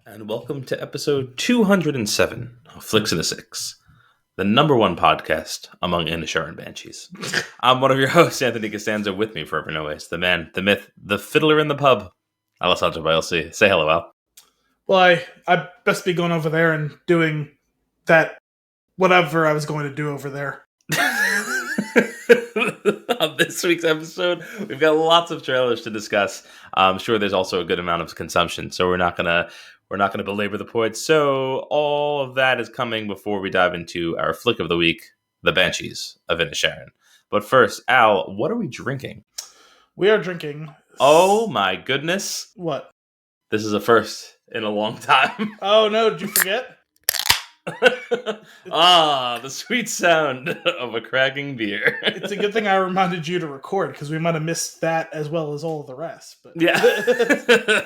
and welcome to episode 207 of Flix and a Six, the number one podcast among Inisherin Banshees. I'm one of your hosts, Anthony Costanzo. With me forever and always, the man, the myth, the fiddler in the pub, Alessandro Biolsi. Say hello, Al. Well, I best be going over there and doing that whatever I was going to do over there. On this week's episode, we've got lots of trailers to discuss. I'm sure there's also a good amount of consumption, so we're not gonna belabor the point. So all of that is coming before we dive into our flick of the week, the Banshees of Inisherin. But first, Al, what are we drinking? We are drinking. Oh my goodness! What? This is a first in a long time. Oh no! Did you forget? The sweet sound of a cracking beer. It's a good thing I reminded you to record, because we might have missed that as well as all of the rest. But Yeah.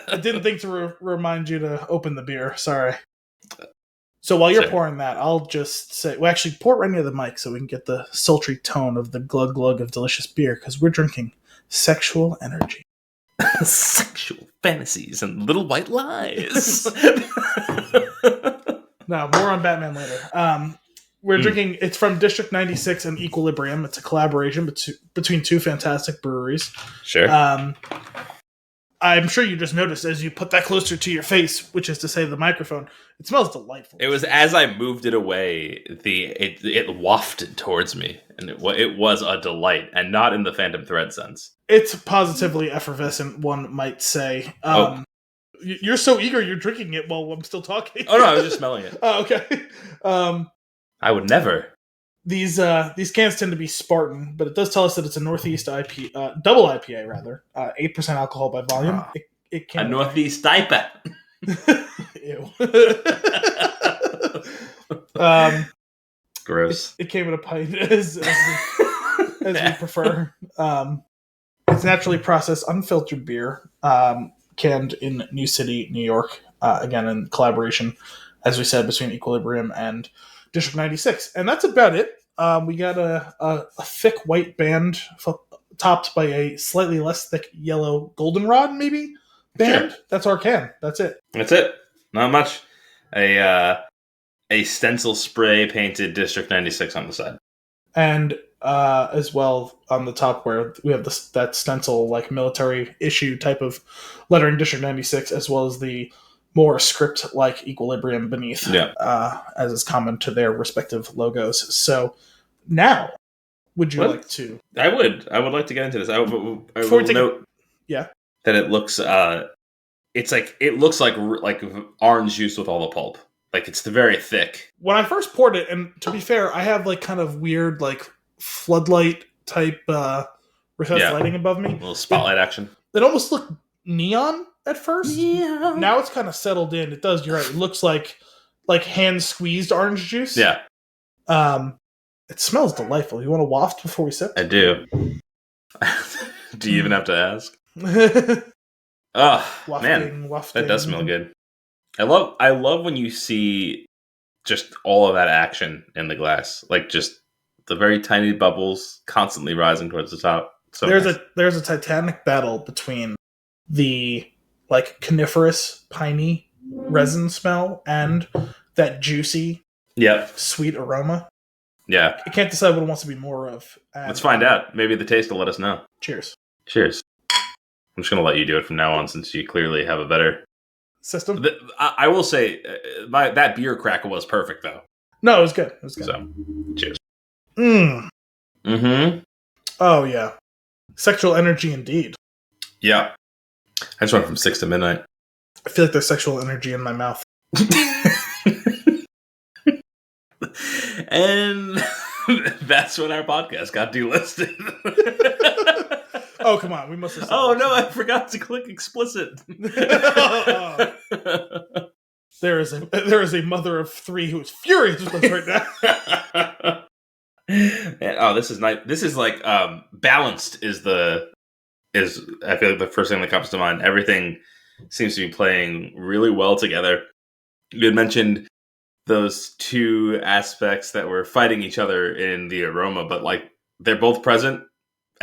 I didn't think to remind you to open the beer. Sorry. So while you're pouring that, I'll just say, well, actually, pour it right near the mic so we can get the sultry tone of the glug glug of delicious beer, because we're drinking Sexual Energy. Sexual fantasies and little white lies. No, more on Batman later. We're drinking, it's from District 96 and Equilibrium. It's a collaboration between two fantastic breweries. Sure. I'm sure you just noticed as you put that closer to your face, which is to say the microphone, it smells delightful. It was as I moved it away, it wafted towards me, and it was a delight, and not in the Phantom Thread sense. It's positively effervescent, one might say. You're so eager you're drinking it while I'm still talking. Oh no, I was just smelling it. Oh, okay. I would never. These cans tend to be Spartan, but it does tell us that it's a Northeast double IPA rather, 8% alcohol by volume. It a Northeast IPA. Ew. Gross. It came in a pint as we prefer. It's naturally processed, unfiltered beer. Canned in New City, New York, again in collaboration, as we said, between Equilibrium and District 96. And that's about it. We got a thick white band topped by a slightly less thick yellow goldenrod, maybe, band. Sure. That's our can. That's it. That's it. Not much. A stencil spray painted District 96 on the side. And as well on the top where we have that stencil, like military issue type of lettering District 96, as well as the more script-like Equilibrium beneath, as is common to their respective logos. So now, would you like to? I would like to get into this. I will note that it looks it looks like orange juice with all the pulp. Like, it's very thick. When I first poured it, and to be fair, I have like kind of weird like floodlight type recessed lighting above me. A little spotlight action. It almost looked neon at first. Yeah. Now it's kind of settled in. It does, you're right. It looks like hand squeezed orange juice. Yeah. It smells delightful. You want to waft before we sip? I do. Do you even have to ask? Man, that does smell good. I love when you see just all of that action in the glass, like just the very tiny bubbles constantly rising towards the top. So there's a titanic battle between the like coniferous piney resin smell and that juicy, sweet aroma. Yeah, I can't decide what it wants to be more of. Let's find out. Maybe the taste will let us know. Cheers. I'm just gonna let you do it from now on, since you clearly have a better system. I will say, that beer crack was perfect, though. No, it was good. So, cheers. Oh, yeah. Sexual energy indeed. Yeah. I just went from 6 to midnight. I feel like there's sexual energy in my mouth. And that's when our podcast got delisted. Oh, come on. We must have... Oh, no, I forgot to click explicit. There is a mother of 3 who is furious with us right now. Oh, this is nice. This is like balanced is I feel like the first thing that comes to mind. Everything seems to be playing really well together. You had mentioned those two aspects that were fighting each other in the aroma, but like they're both present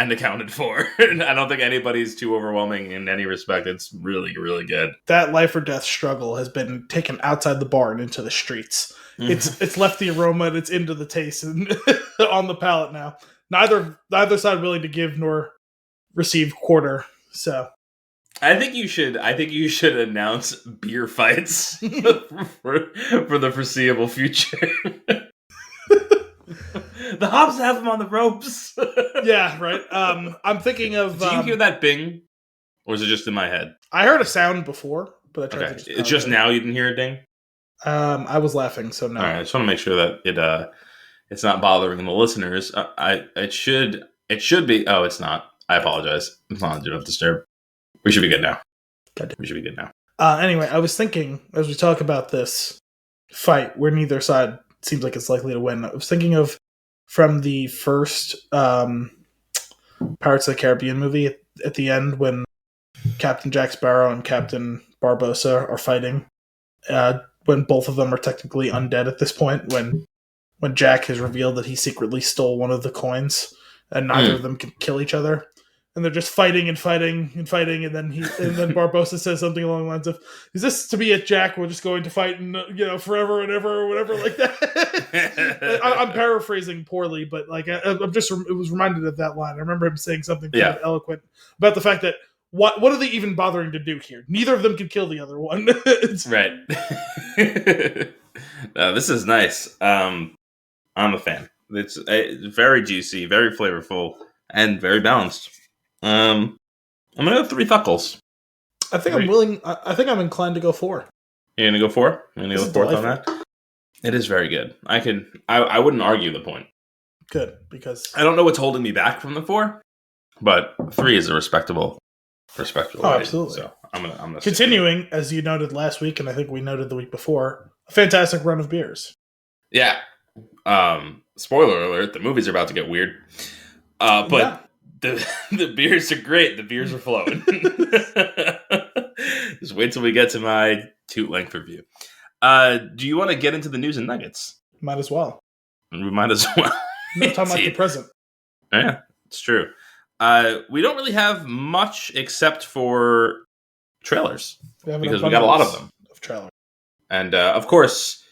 and accounted for. I don't think anybody's too overwhelming in any respect. It's really, really good. That life or death struggle has been taken outside the bar and into the streets. It's left the aroma and it's into the taste and on the palate now. Neither side willing to give nor receive quarter. So I think you should announce beer fights for the foreseeable future. The hops have them on the ropes. Yeah, right. I'm thinking of. Do you hear that bing, or is it just in my head? I heard a sound before, but I tried Okay, to it's just now you didn't hear a ding. I was laughing, so no. All right, I just want to make sure that it's not bothering the listeners. It should be. Oh, it's not. I apologize. It's not do not disturb. We should be good now. We should be good now. Anyway, I was thinking as we talk about this fight where neither side seems like it's likely to win. I was thinking of from the first Pirates of the Caribbean movie at the end when Captain Jack Sparrow and Captain Barbossa are fighting. When both of them are technically undead at this point, when Jack has revealed that he secretly stole one of the coins and neither of them can kill each other. And they're just fighting and fighting and fighting, and then Barbossa says something along the lines of, "Is this to be it, Jack? We're just going to fight and forever and ever or whatever like that." I'm paraphrasing poorly, but like it was reminded of that line. I remember him saying something kind of eloquent about the fact that what are they even bothering to do here? Neither of them can kill the other one. Right. This is nice. I'm a fan. It's very juicy, very flavorful, and very balanced. I'm gonna go 3 thuckles. I think I'm willing. I think I'm inclined to go 4. You're gonna go 4? You're gonna go 4th on that? It is very good. I wouldn't argue the point. Good, because I don't know what's holding me back from the 4, but 3 is a respectable. Oh, rating, absolutely. So I'm gonna continuing as you noted last week, and I think we noted the week before. A fantastic run of beers. Yeah. Spoiler alert: the movies are about to get weird. But. Yeah. The beers are great. The beers are flowing. Just wait till we get to my toot-length review. Do you want to get into the news and nuggets? Might as well. We might as well. No time like the present. Yeah, it's true. We don't really have much except for trailers. Because we got a lot of them. Of trailers. And, of course,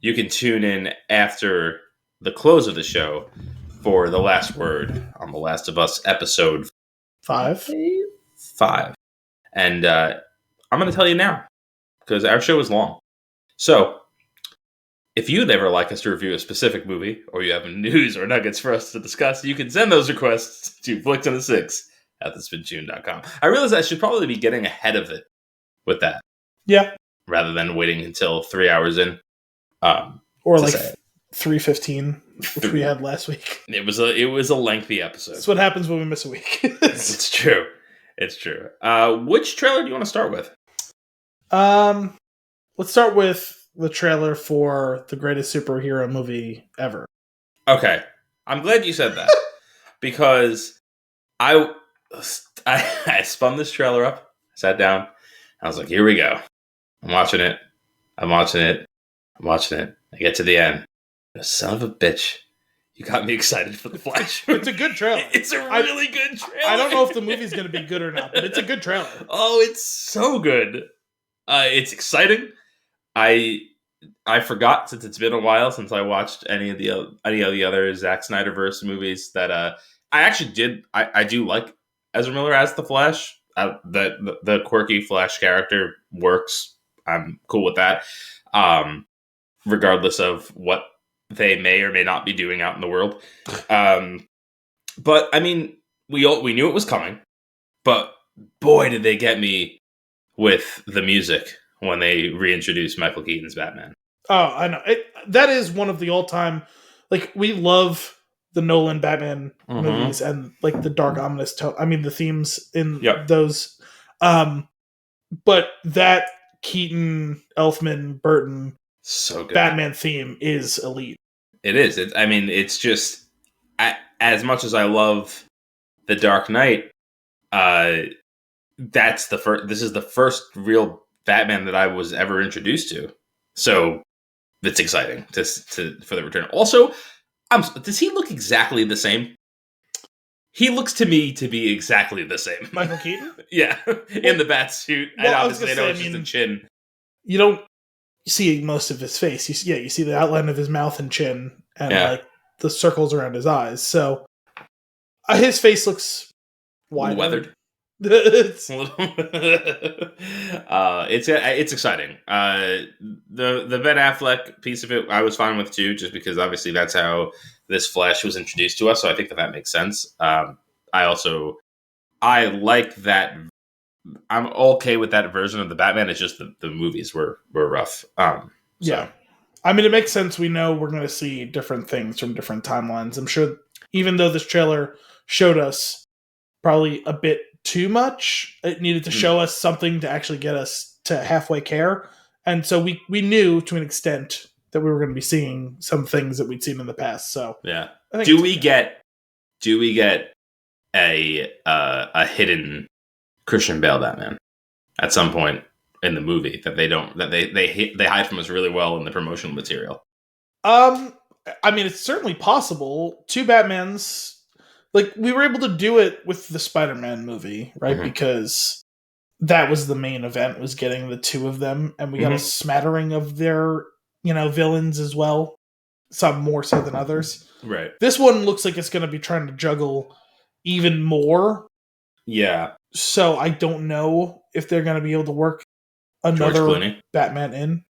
you can tune in after the close of the show for the last word on The Last of Us episode 5. And I'm going to tell you now, because our show is long. So, if you'd ever like us to review a specific movie, or you have news or nuggets for us to discuss, you can send those requests to flixandthesix@thespintune.com. I realize I should probably be getting ahead of it with that. Yeah. Rather than waiting until 3 hours in. Or like 3:15, which we had last week. It was a lengthy episode. That's what happens when we miss a week. It's true. It's true. Which trailer do you want to start with? Let's start with the trailer for the greatest superhero movie ever. Okay. I'm glad you said that. Because I spun this trailer up, sat down, I was like, here we go. I'm watching it. I get to the end. Son of a bitch. You got me excited for The Flash. It's a good trailer. It's a really good trailer. I don't know if the movie's going to be good or not, but it's a good trailer. Oh, it's so good. It's exciting. I forgot, since it's been a while since I watched any of the other Zack Snyderverse movies, that I actually did. I do like Ezra Miller as the Flash. The quirky Flash character works. I'm cool with that. Regardless of what they may or may not be doing out in the world. But I mean, we knew it was coming, but boy, did they get me with the music when they reintroduced Michael Keaton's Batman. Oh, I know. That is one of the all-time, like, we love the Nolan Batman movies and like the dark, ominous tone. I mean, the themes in those. But that Keaton, Elfman, Burton, so good Batman theme is elite. It is. It's just, as much as I love The Dark Knight, this is the first real Batman that I was ever introduced to. So it's exciting for the return. Also, does he look exactly the same? He looks to me to be exactly the same. Michael Keaton? Yeah, in the bat suit. Well, and I was obviously, gonna I know say, it's just a chin. You don't see most of his face. You see the outline of his mouth and chin, and like the circles around his eyes. So his face looks wider. Weathered. It's it's exciting. The Ben Affleck piece of it, I was fine with too, just because obviously that's how this Flash was introduced to us. So I think that makes sense. I like that. I'm okay with that version of the Batman. It's just the movies were rough. Yeah, I mean, it makes sense. We know we're going to see different things from different timelines. I'm sure, even though this trailer showed us probably a bit too much, it needed to show us something to actually get us to halfway care. And so we knew to an extent that we were going to be seeing some things that we'd seen in the past. So yeah, do we get a hidden Christian Bale Batman at some point in the movie that they hide from us really well in the promotional material? I mean, it's certainly possible. Two Batmans, like we were able to do it with the Spider-Man movie, right? Mm-hmm. Because that was the main event, was getting the two of them, and we got a smattering of their, villains as well. Some more so than others. Right. This one looks like it's going to be trying to juggle even more. Yeah. So I don't know if they're going to be able to work another Batman in.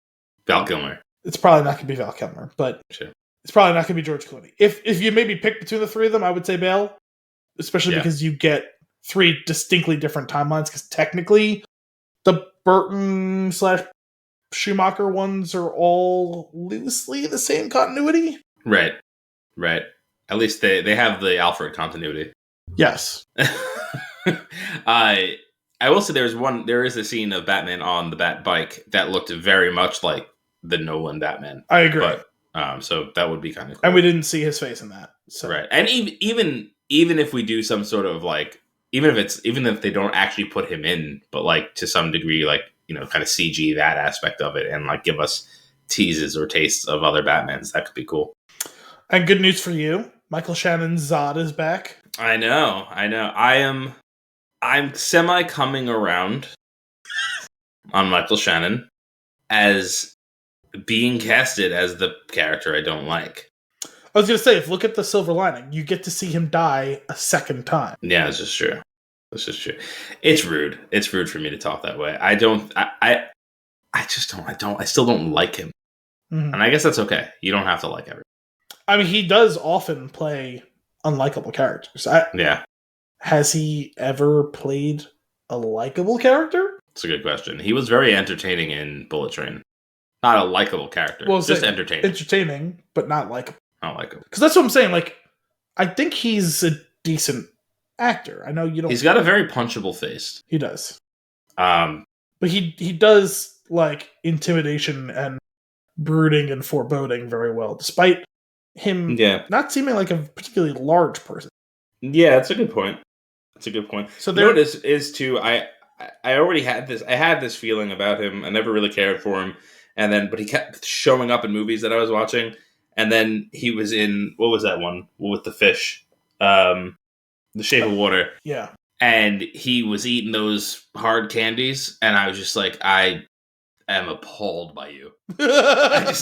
Val Kilmer. It's probably not going to be Val Kilmer, but it's probably not going to be George Clooney. If you maybe pick between the three of them, I would say Bale, especially because you get three distinctly different timelines, because technically the Burton / Schumacher ones are all loosely the same continuity. Right. At least they have the Alfred continuity. Yes. I will say there is a scene of Batman on the Bat bike that looked very much like the Nolan Batman. I agree. But, so that would be kind of cool. And we didn't see his face in that. So. Right. And even if we do some sort of like, even if they don't actually put him in, but like to some degree, like, kind of CG that aspect of it and like give us teases or tastes of other Batmans, that could be cool. And good news for you, Michael Shannon's Zod is back. I know. I'm semi coming around on Michael Shannon as being casted as the character I don't like. I was going to say, look at the silver lining. You get to see him die a second time. Yeah, this is true. It's rude. It's rude for me to talk that way. I still don't like him. Mm-hmm. And I guess that's okay. You don't have to like everyone. I mean, he does often play unlikable characters. Has he ever played a likable character? That's a good question. He was very entertaining in Bullet Train. Not a likable character. Well, just entertaining. Entertaining, but not likable. Not likable. Because that's what I'm saying. Like, I think he's a decent actor. I know you don't... He's got a very punchable face. He does. But he does, like, intimidation and brooding and foreboding very well, despite him not seeming like a particularly large person. Yeah, that's a good point. So there, is too. I already had this. I had this feeling about him. I never really cared for him, but he kept showing up in movies that I was watching. And then he was in, what was that one with the fish? The Shape of Water. Yeah. And he was eating those hard candies, and I was just like, I am appalled by you. I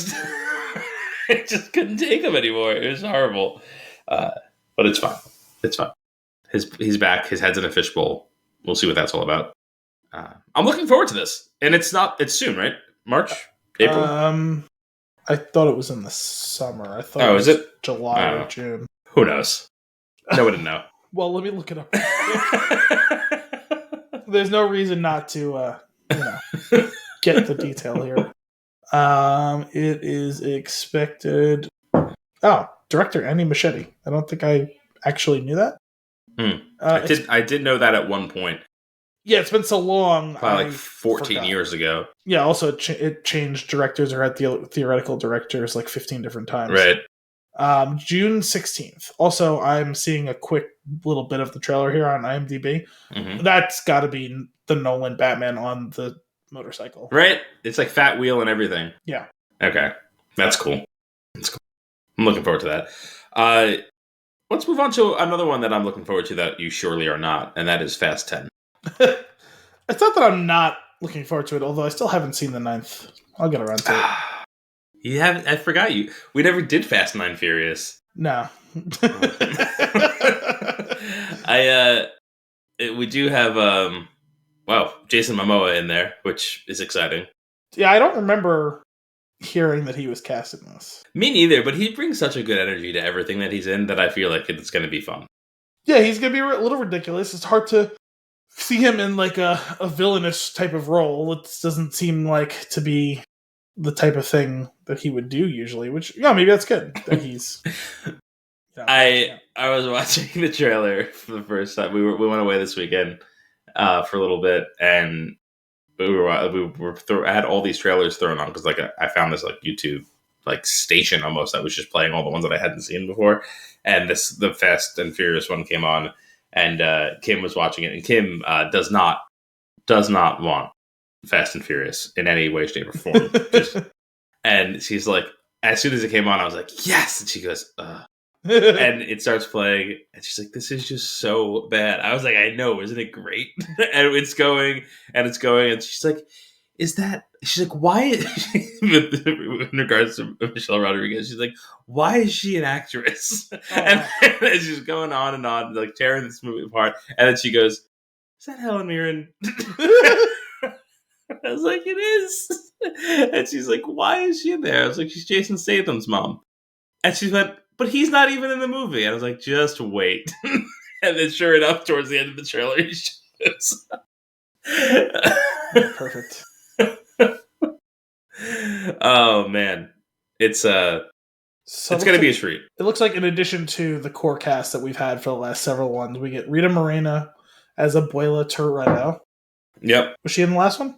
just couldn't take him anymore. It was horrible. But it's fine. He's back. His head's in a fishbowl. We'll see what that's all about. I'm looking forward to this. And it's soon, right? March? April? I thought it was in the summer. I thought it was July or June. Who knows? No one would know. Well, let me look it up. There's no reason not to, get the detail here. It is expected... Oh, director Andy Muschietti. I don't think I actually knew that. I did know that at one point. Yeah, it's been so long. Probably like 14 years ago. Yeah, also it changed directors or had theoretical directors like 15 different times. Right. June 16th. Also, I'm seeing a quick little bit of the trailer here on IMDb. Mm-hmm. That's got to be the Nolan Batman on the motorcycle. Right? It's like Fat Wheel and everything. Yeah. Okay. That's cool. I'm looking forward to that. Let's move on to another one that I'm looking forward to that you surely are not, and that is Fast 10. It's not that I'm not looking forward to it, although I still haven't seen the 9th. I'll get around to it. You haven't? I forgot you. We never did Fast 9 Furious. No. We do have Jason Momoa in there, which is exciting. Yeah, I don't remember hearing that he was cast in this. Me neither, but he brings such a good energy to everything that he's in that I feel like it's going to be fun. Yeah, he's going to be a little ridiculous. It's hard to see him in like a villainous type of role. It doesn't seem like to be the type of thing that he would do usually, which, yeah, maybe that's good that he's... I was watching the trailer for the first time. We went away this weekend for a little bit, and I had all these trailers thrown on because like I found this like YouTube like station almost that was just playing all the ones that I hadn't seen before, and the Fast and Furious one came on, and Kim was watching it, and Kim does not want Fast and Furious in any way, shape, or form. And she's like, as soon as it came on, I was like, yes, and she goes, and it starts playing, and she's like, this is just so bad. I was like, I know, isn't it great? And it's going, and she's like, she's like, why, in regards to Michelle Rodriguez, she's like, why is she an actress? And she's going on and on, like tearing this movie apart, and then she goes, is that Helen Mirren? I was like, it is. And she's like, why is she in there? I was like, she's Jason Statham's mom. And she went, but he's not even in the movie. And I was like, just wait. And then sure enough, towards the end of the trailer, he shows. Perfect. Oh, man. It's going to be a treat. It looks like in addition to the core cast that we've had for the last several ones, we get Rita Moreno as Abuela Toretto. Yep. Was she in the last one?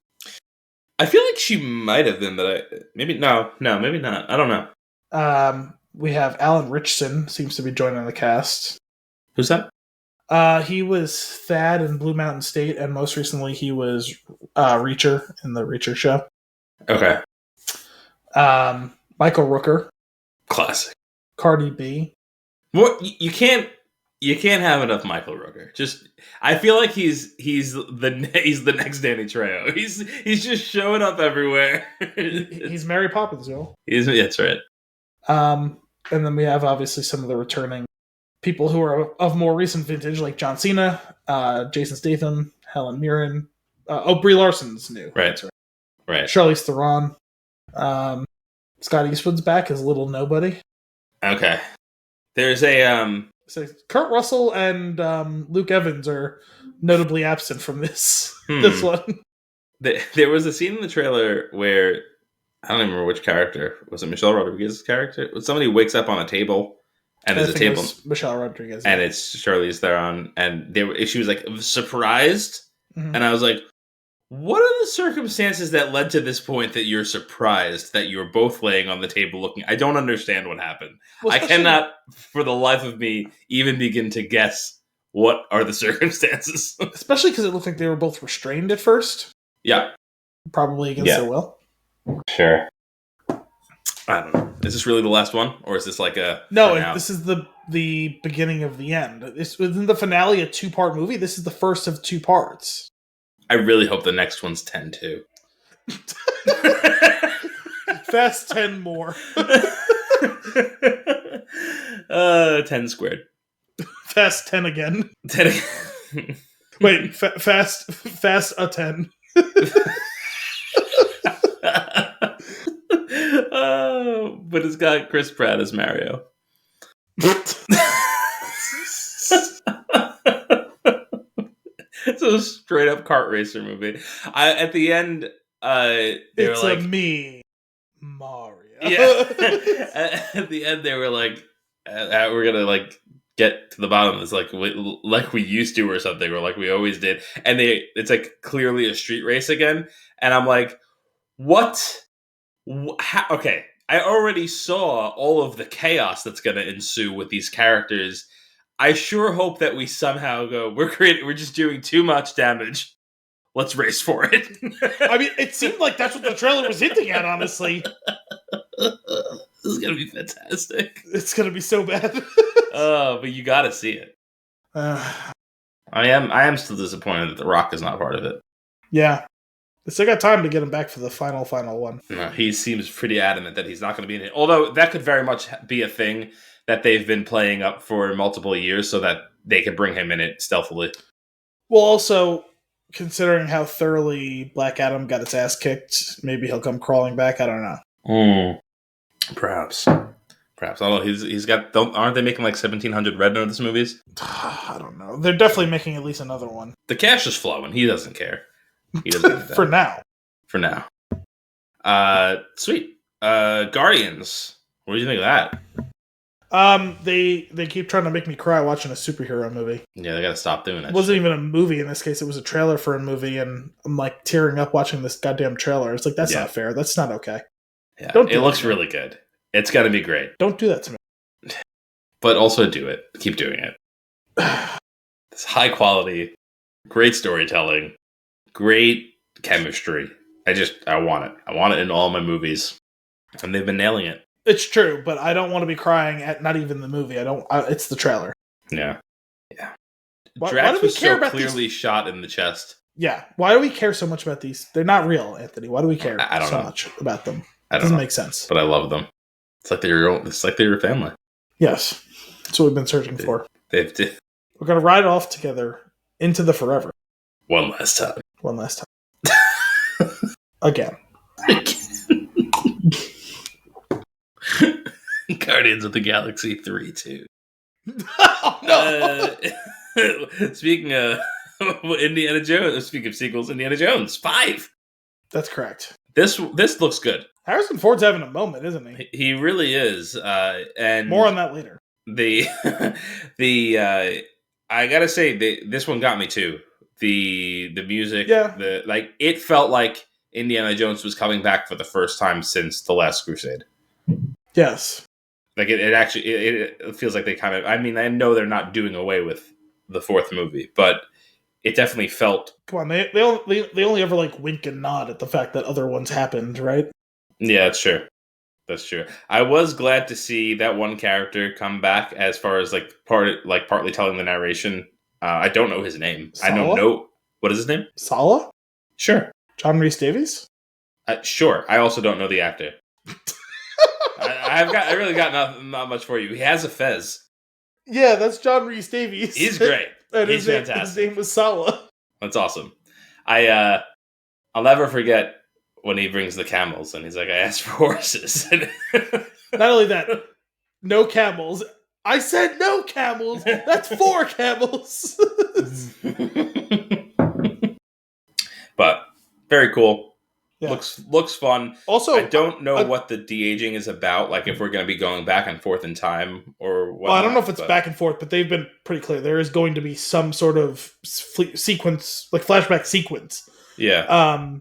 I feel like she might have been, but maybe not. I don't know. We have Alan Ritchson seems to be joining the cast. Who's that? He was Thad in Blue Mountain State, and most recently he was Reacher in the Reacher show. Okay. Michael Rooker. Classic. Cardi B. What you can't have enough Michael Rooker. Just I feel like he's the next Danny Trejo. He's just showing up everywhere. He's Mary Poppins, yo. That's right. And then we have obviously some of the returning people who are of more recent vintage, like John Cena, Jason Statham, Helen Mirren. Brie Larson's new. Right. Charlize Theron. Scott Eastwood's back as Little Nobody. Okay. There's a So Kurt Russell and Luke Evans are notably absent from this one. There was a scene in the trailer where I don't even remember which character. Was it Michelle Rodriguez's character? Somebody wakes up on a table, and there's a table. Michelle Rodriguez, and it's Charlize Theron, and she was like surprised, and I was like, "What are the circumstances that led to this point that you're surprised that you're both laying on the table looking?" I don't understand what happened. Well, I cannot, for the life of me, even begin to guess what are the circumstances. Especially because it looked like they were both restrained at first. Yeah, probably against their will. Sure. I don't know. Is this really the last one, or is this like a no? This is the beginning of the end. Isn't the finale a 2-part movie? This is the first of 2 parts. I really hope the next one's 10 too. Fast 10 more. 10 squared. Fast 10 again. 10 again. Wait, fast a 10. But it's got Chris Pratt as Mario. It's a straight up kart racer movie. At the end, they were like, me, Mario. Yeah. At the end, they were like, we're gonna like get to the bottom of this like we used to or something, or like we always did. And it's like clearly a street race again. And I'm like, what? Okay, I already saw all of the chaos that's going to ensue with these characters. I sure hope that we somehow go, we're just doing too much damage. Let's race for it. I mean, it seemed like that's what the trailer was hinting at, honestly. This is going to be fantastic. It's going to be so bad. But you got to see it. I am still disappointed that The Rock is not part of it. Yeah. They still got time to get him back for the final one. No, he seems pretty adamant that he's not going to be in it. Although that could very much be a thing that they've been playing up for multiple years so that they could bring him in it stealthily. Well, also, considering how thoroughly Black Adam got its ass kicked, maybe he'll come crawling back. I don't know. Perhaps. Although he's got. Aren't they making like 1,700 Red Notice movies? I don't know. They're definitely making at least another one. The cash is flowing. He doesn't care. He doesn't For now. For now. Sweet. Guardians. What do you think of that? They keep trying to make me cry watching a superhero movie. Yeah, they gotta stop doing that. It wasn't even a movie in this case. It was a trailer for a movie, and I'm like tearing up watching this goddamn trailer. It's like, that's not fair. That's not okay. Yeah, it looks really good. It's gonna be great. Don't do that to me. But also do it. Keep doing it. It's high quality, great storytelling, great chemistry. I want it. I want it in all my movies. And they've been nailing it. It's true, but I don't want to be crying at not even the movie. It's the trailer. Yeah. Why do we care about clearly shot in the chest. Yeah. Why do we care so much about these? They're not real, Anthony. Why do we care so much about them? It doesn't make sense. But I love them. It's like they're your family. Yes. That's what we've been searching for. We're going to ride off together into the forever. One last time. Again. Guardians of the Galaxy 3 2. Oh, no. Speaking of Indiana Jones, speaking of sequels, Indiana Jones 5. That's correct. This looks good. Harrison Ford's having a moment, isn't he? He really is. And more on that later. I gotta say, this one got me too. The music, it felt like Indiana Jones was coming back for the first time since The Last Crusade. Yes. Like it actually, it feels like they kind of. I mean, I know they're not doing away with the fourth movie, but it definitely felt. Come on, they only ever like wink and nod at the fact that other ones happened, right? Yeah, that's true. That's true. I was glad to see that one character come back as far as partly telling the narration. I don't know his name. Sala? I don't know. What is his name? Sala? Sure. John Rhys Davies? Sure. I also don't know the actor. I really got not much for you. He has a fez. Yeah, that's John Rhys Davies. He's great. He's fantastic. His name was Sala. That's awesome. I'll never forget when he brings the camels and he's like, I asked for horses. Not only that, no camels. I said no camels. That's 4 camels. But very cool. Yeah. Looks fun. Also, I don't know what the de-aging is about. Like if we're going to be going back and forth in time or what. Well, I don't know if it's back and forth, but they've been pretty clear. There is going to be some sort of sequence, like flashback sequence. Yeah.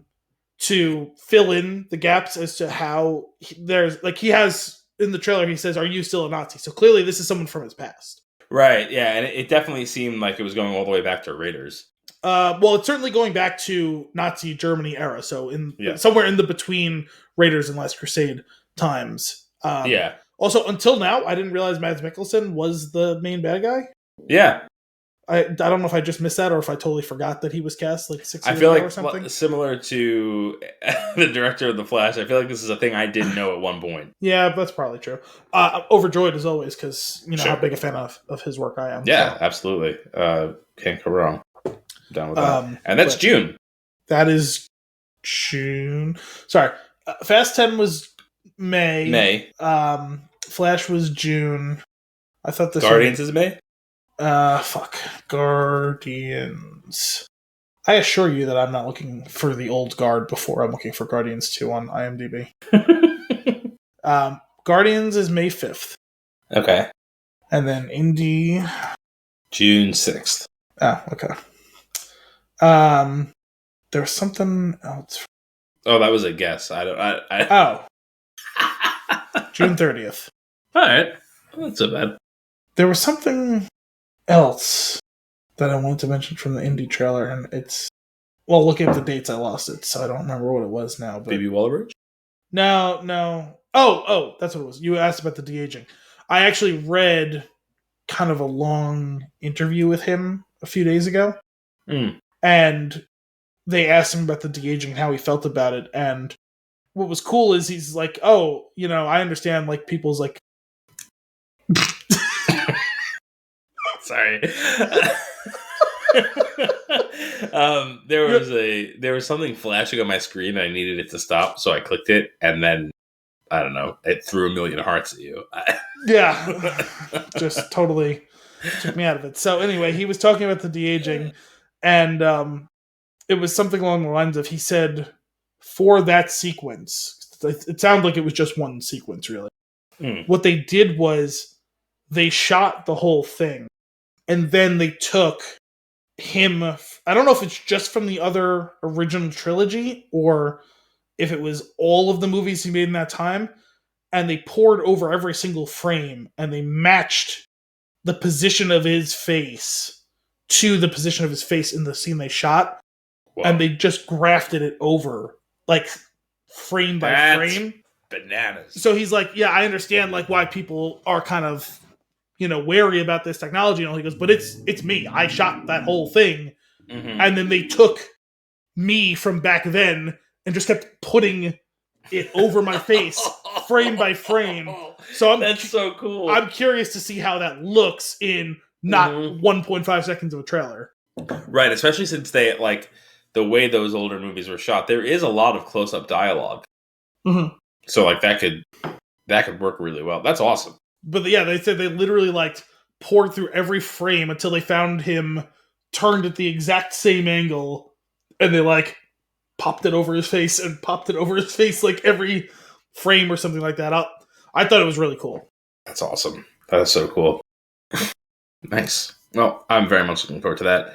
To fill in the gaps as to how he has in the trailer, he says, "Are you still a Nazi?" So clearly this is someone from his past. Right. Yeah. And it definitely seemed like it was going all the way back to Raiders. Well, it's certainly going back to Nazi Germany era, so somewhere in the between Raiders and Last Crusade times. Also, until now, I didn't realize Mads Mikkelsen was the main bad guy. Yeah. I don't know if I just missed that or if I totally forgot that he was cast like 6 years ago or something. Similar to the director of The Flash, I feel like this is a thing I didn't know at one point. Yeah, that's probably true. Overjoyed as always because how big a fan of his work I am. Yeah, absolutely. Can't go wrong. Down with that. And that's June. That is June. Sorry. Fast 10 was May. Flash was June. I thought this Guardians is May? Guardians. I assure you that I'm not looking for the old guard before I'm looking for Guardians 2 on IMDb. Guardians is May 5th. Okay. And then Indy... June 6th. Oh, okay. There's something else. Oh, that was a guess. I Oh. June 30th. All right. Not so bad. There was something else that I wanted to mention from the indie trailer, and it's... Well, looking at the dates, I lost it, so I don't remember what it was now. But... Baby Waller-Bridge? No. Oh, that's what it was. You asked about the de-aging. I actually read kind of a long interview with him a few days ago. Mm. And they asked him about the de-aging and how he felt about it. And what was cool is he's like, oh, I understand like people's like. Sorry. There was something flashing on my screen and I needed it to stop, so I clicked it, and then I don't know, it threw a million hearts at you. Yeah. Just totally took me out of it. So anyway, he was talking about the de-aging, and it was something along the lines of, he said, for that sequence, it sounded like it was just one sequence, really. Mm. What they did was they shot the whole thing, and then they took him. I don't know if it's just from the other original trilogy or if it was all of the movies he made in that time, and they poured over every single frame and they matched the position of his face to the position of his face in the scene they shot. Whoa. And they just grafted it over, like, frame by frame. Bananas. So he's like, yeah, I understand like why people are kind of, wary about this technology. And all. He goes, but it's me. I shot that whole thing. Mm-hmm. And then they took me from back then and just kept putting it over my face, frame by frame. So that's so cool. I'm curious to see how that looks in not 1.5 seconds of a trailer. Right, especially since they, like, the way those older movies were shot, there is a lot of close-up dialogue. Mm-hmm. So, like, that could work really well. That's awesome. But yeah, they said they literally, like, poured through every frame until they found him turned at the exact same angle, and they, like, popped it over his face and popped it over his face, like, every frame or something like that. I thought it was really cool. That's awesome. That is so cool. Nice. Well, I'm very much looking forward to that.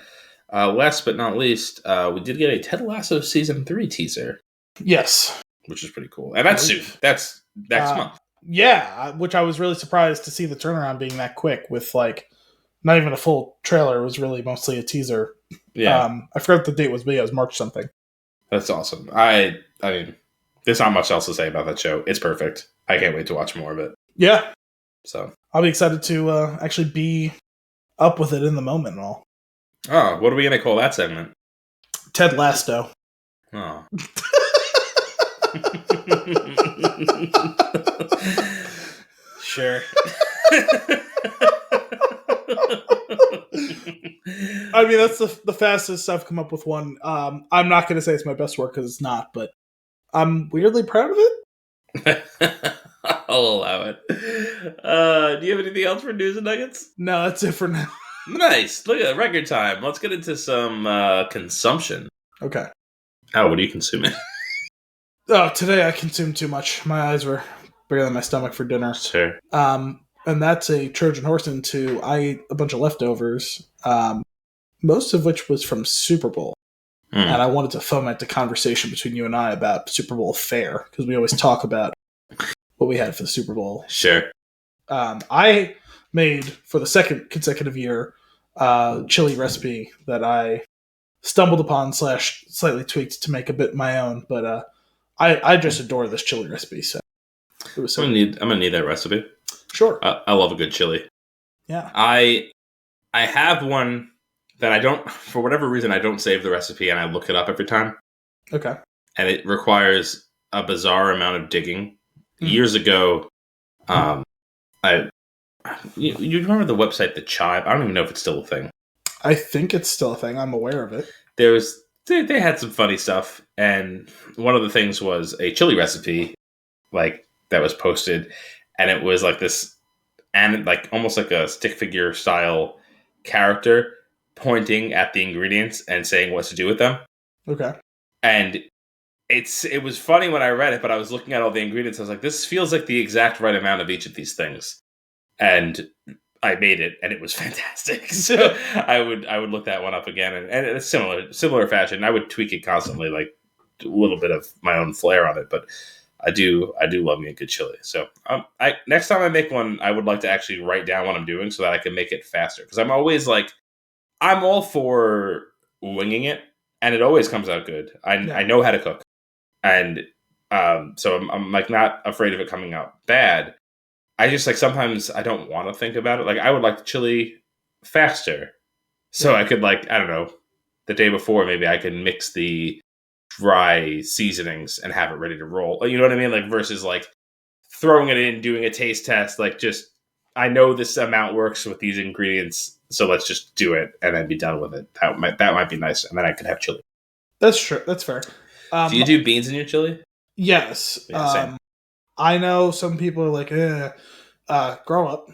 Last but not least, we did get a Ted Lasso Season 3 teaser. Yes. Which is pretty cool. And that's soon. That's next month. Yeah, which I was really surprised to see the turnaround being that quick with, like, not even a full trailer. It was really mostly a teaser. Yeah. I forgot what the date was, but yeah, it was March something. That's awesome. I mean, there's not much else to say about that show. It's perfect. I can't wait to watch more of it. Yeah. So I'll be excited to actually be up with it in the moment and all. Oh, what are we going to call that segment? Ted Lasso. Oh. Sure. I mean, that's the fastest I've come up with one. I'm not going to say it's my best work because it's not, but I'm weirdly proud of it. I'll allow it. Do you have anything else for news and nuggets? No, that's it for now. Nice. Look at record time. Let's get into some consumption. Okay. Oh, what are you consuming? Oh, today I consumed too much. My eyes were bigger than my stomach for dinner. Sure. And that's a Trojan horse into I ate a bunch of leftovers, most of which was from Super Bowl. And I wanted to foment a conversation between you and I about Super Bowl fare, because we always talk about what we had for the Super Bowl. Sure. I made, for the second consecutive year, chili recipe that I stumbled upon / slightly tweaked to make a bit my own, but I just adore this chili recipe. So it was so I'm gonna need that recipe. Sure. I love a good chili. Yeah. I have one that I don't, for whatever reason, I don't save the recipe and I look it up every time. Okay. And it requires a bizarre amount of digging. Years ago, you remember the website The Chive? I don't even know if it's still a thing. I think it's still a thing. I'm aware of it. They had some funny stuff, and one of the things was a chili recipe, like, that was posted, and it was like this, and like almost like a stick figure style character pointing at the ingredients and saying what to do with them. Okay. And it was funny when I read it, but I was looking at all the ingredients. I was like, this feels like the exact right amount of each of these things. And I made it, and it was fantastic. So I would look that one up again, and in a similar fashion. I would tweak it constantly, like a little bit of my own flair on it. But I do love me a good chili. So next time I make one, I would like to actually write down what I'm doing so that I can make it faster. Because I'm always like, I'm all for winging it, and it always comes out good. I know how to cook, and so I'm like not afraid of it coming out bad. I just like sometimes I don't want to think about it. Like I would like the chili faster, so I could like I don't know the day before maybe I can mix the dry seasonings and have it ready to roll. You know what I mean? Like versus like throwing it in, doing a taste test. Like just I know this amount works with these ingredients, so let's just do it and then be done with it. That might be nice, and then I could have chili. That's true. That's fair. Do you do beans in your chili? Yes. Yeah, same. I know some people are like, grow up.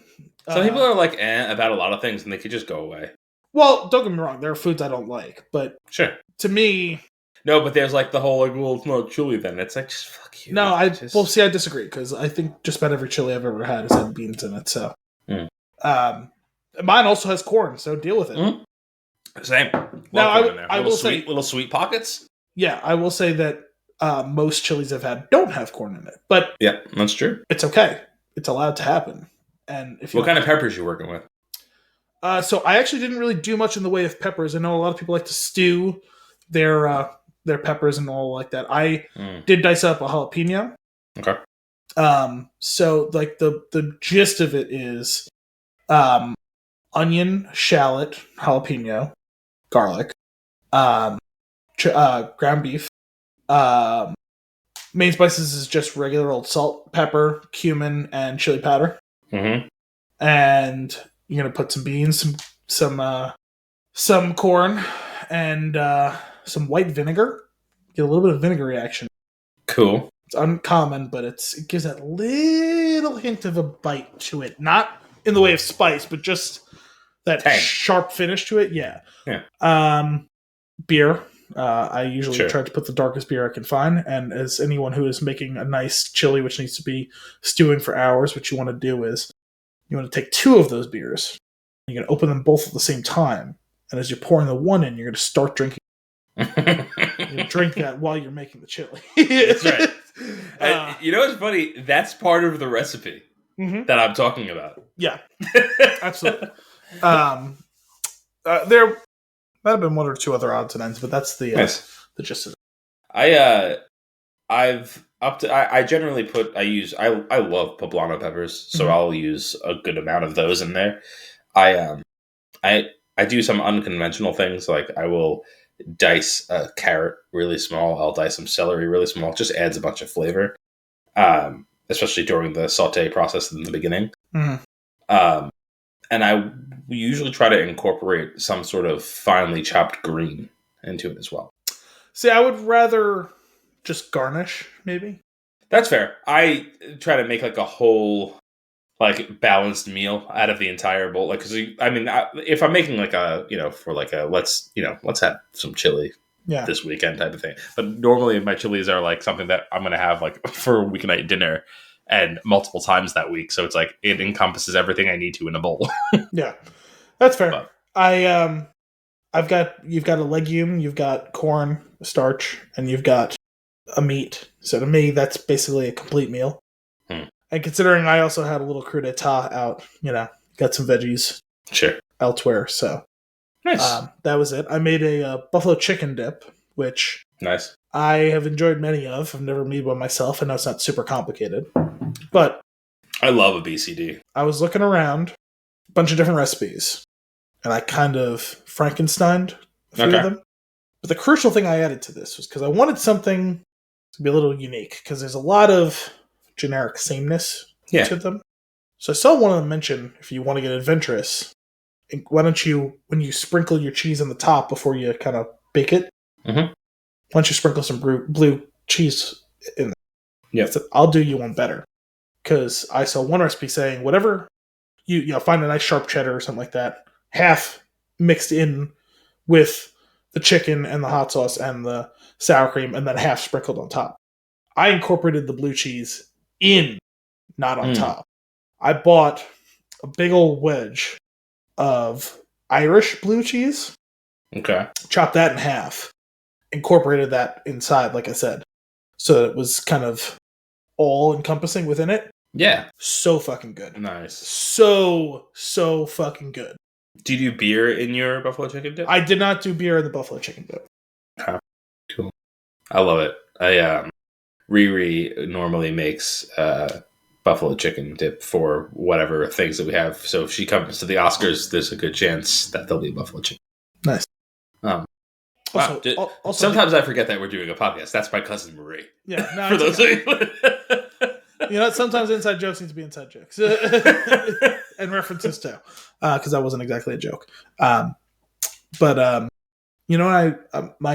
Some people are like about a lot of things, and they could just go away. Well, don't get me wrong. There are foods I don't like, but Sure. To me, no. But there's like the whole like, well, it's not chili. Then it's like just fuck you. No, I disagree because I think just about every chili I've ever had has had beans in it. So, mine also has corn. So deal with it. Mm. Same. Now I will say little sweet pockets. Yeah, I will say that most chilies I've had don't have corn in it, but yeah, that's true. It's okay. It's allowed to happen. And if what kind of peppers you working with? So I actually didn't really do much in the way of peppers. I know a lot of people like to stew their peppers and all like that. I did dice up a jalapeno. Okay. So like the gist of it is onion, shallot, jalapeno, garlic, ground beef. Main spices is just regular old salt, pepper, cumin, and chili powder. Mm-hmm. And you're gonna put some beans, some corn, and some white vinegar. Get a little bit of vinegary action. Cool. It's uncommon, but it gives that little hint of a bite to it. Not in the way of spice, but just that sharp finish to it. Yeah. Beer. I usually try to put the darkest beer I can find. And as anyone who is making a nice chili, which needs to be stewing for hours, what you want to do is you want to take 2 of those beers. You're going to open them both at the same time. And as you're pouring the one in, you're going to start drinking. You drink that while you're making the chili. That's right. You know what's funny? That's part of the recipe that I'm talking about. Yeah, absolutely. There might have been 1 or 2 other odds and ends, but that's the gist of it. I generally I love poblano peppers, so I'll use a good amount of those in there. I do some unconventional things, like I will dice a carrot really small. I'll dice some celery really small. It just adds a bunch of flavor, especially during the saute process in the beginning. And I usually try to incorporate some sort of finely chopped green into it as well. See, I would rather just garnish, maybe. That's fair. I try to make like a whole, like balanced meal out of the entire bowl. Like, cause I mean, if I'm making like a, for like a let's have some chili this weekend type of thing. But normally my chilies are like something that I'm gonna have like for a weeknight dinner and multiple times that week. So it's like it encompasses everything I need to in a bowl. Yeah, that's fair. But, you've got a legume, you've got corn, starch, and you've got a meat. So to me, that's basically a complete meal. And considering I also had a little crudité out, got some veggies elsewhere. So nice. That was it. I made a buffalo chicken dip, which nice. I have enjoyed many of. I've never made one myself. I know it's not super complicated, but I love a BCD. I was looking around a bunch of different recipes, and I kind of Frankensteined a few of them. But the crucial thing I added to this was because I wanted something to be a little unique, because there's a lot of generic sameness to them. So I saw one of them mention, if you want to get adventurous, why don't you, when you sprinkle your cheese on the top before you kind of bake it, why don't you sprinkle some blue cheese in there? Yeah. So I'll do you one better. Because I saw one recipe saying, whatever, you find a nice sharp cheddar or something like that, half mixed in with the chicken and the hot sauce and the sour cream, and then half sprinkled on top. I incorporated the blue cheese in, not on top. I bought a big old wedge of Irish blue cheese. Okay. Chopped that in half. Incorporated that inside, like I said. So it was kind of all encompassing within it. Yeah. So fucking good. Nice. So fucking good. Do you do beer in your buffalo chicken dip? I did not do beer in the buffalo chicken dip. Okay. Cool. I love it. Riri normally makes buffalo chicken dip for whatever things that we have. So if she comes to the Oscars, there's a good chance that there'll be buffalo chicken. Nice. Wow. Also, sometimes I forget that we're doing a podcast. That's my cousin Marie. Yeah. No, for those of you. Sometimes inside jokes need to be inside jokes. And references too. Because that wasn't exactly a joke. I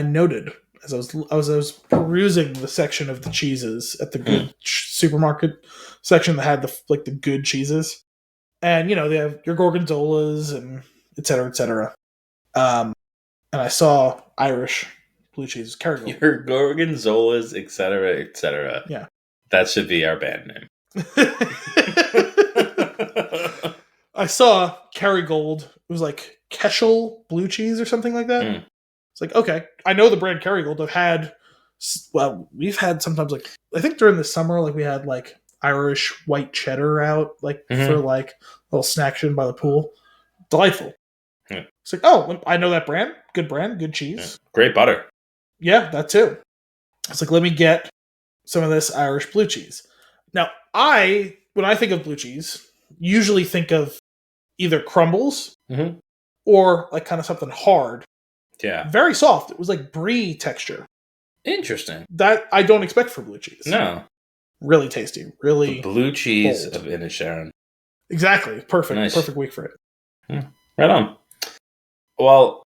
noted as I was perusing the section of the cheeses at the good supermarket section that had the good cheeses, and they have your gorgonzolas and et cetera, et cetera. And I saw Irish blue cheese, Kerrygold. Your gorgonzolas, et cetera, et cetera. Yeah, that should be our band name. I saw Kerrygold. It was like Keschel blue cheese or something like that. It's like, okay, I know the brand Kerrygold. We've had sometimes, like, I think during the summer, like, we had like Irish white cheddar out, like, for like a little snack by the pool. Delightful. It's like, oh, I know that brand, good cheese. Great butter. Yeah, that too. It's like, let me get some of this Irish blue cheese. Now, when I think of blue cheese, usually think of either crumbles or like kind of something hard. Yeah. Very soft. It was like brie texture. Interesting. That I don't expect for blue cheese. No. Really tasty. Really the blue cheese bold. of Inisherin. Exactly. Perfect. Nice. Perfect week for it. Right on. Well,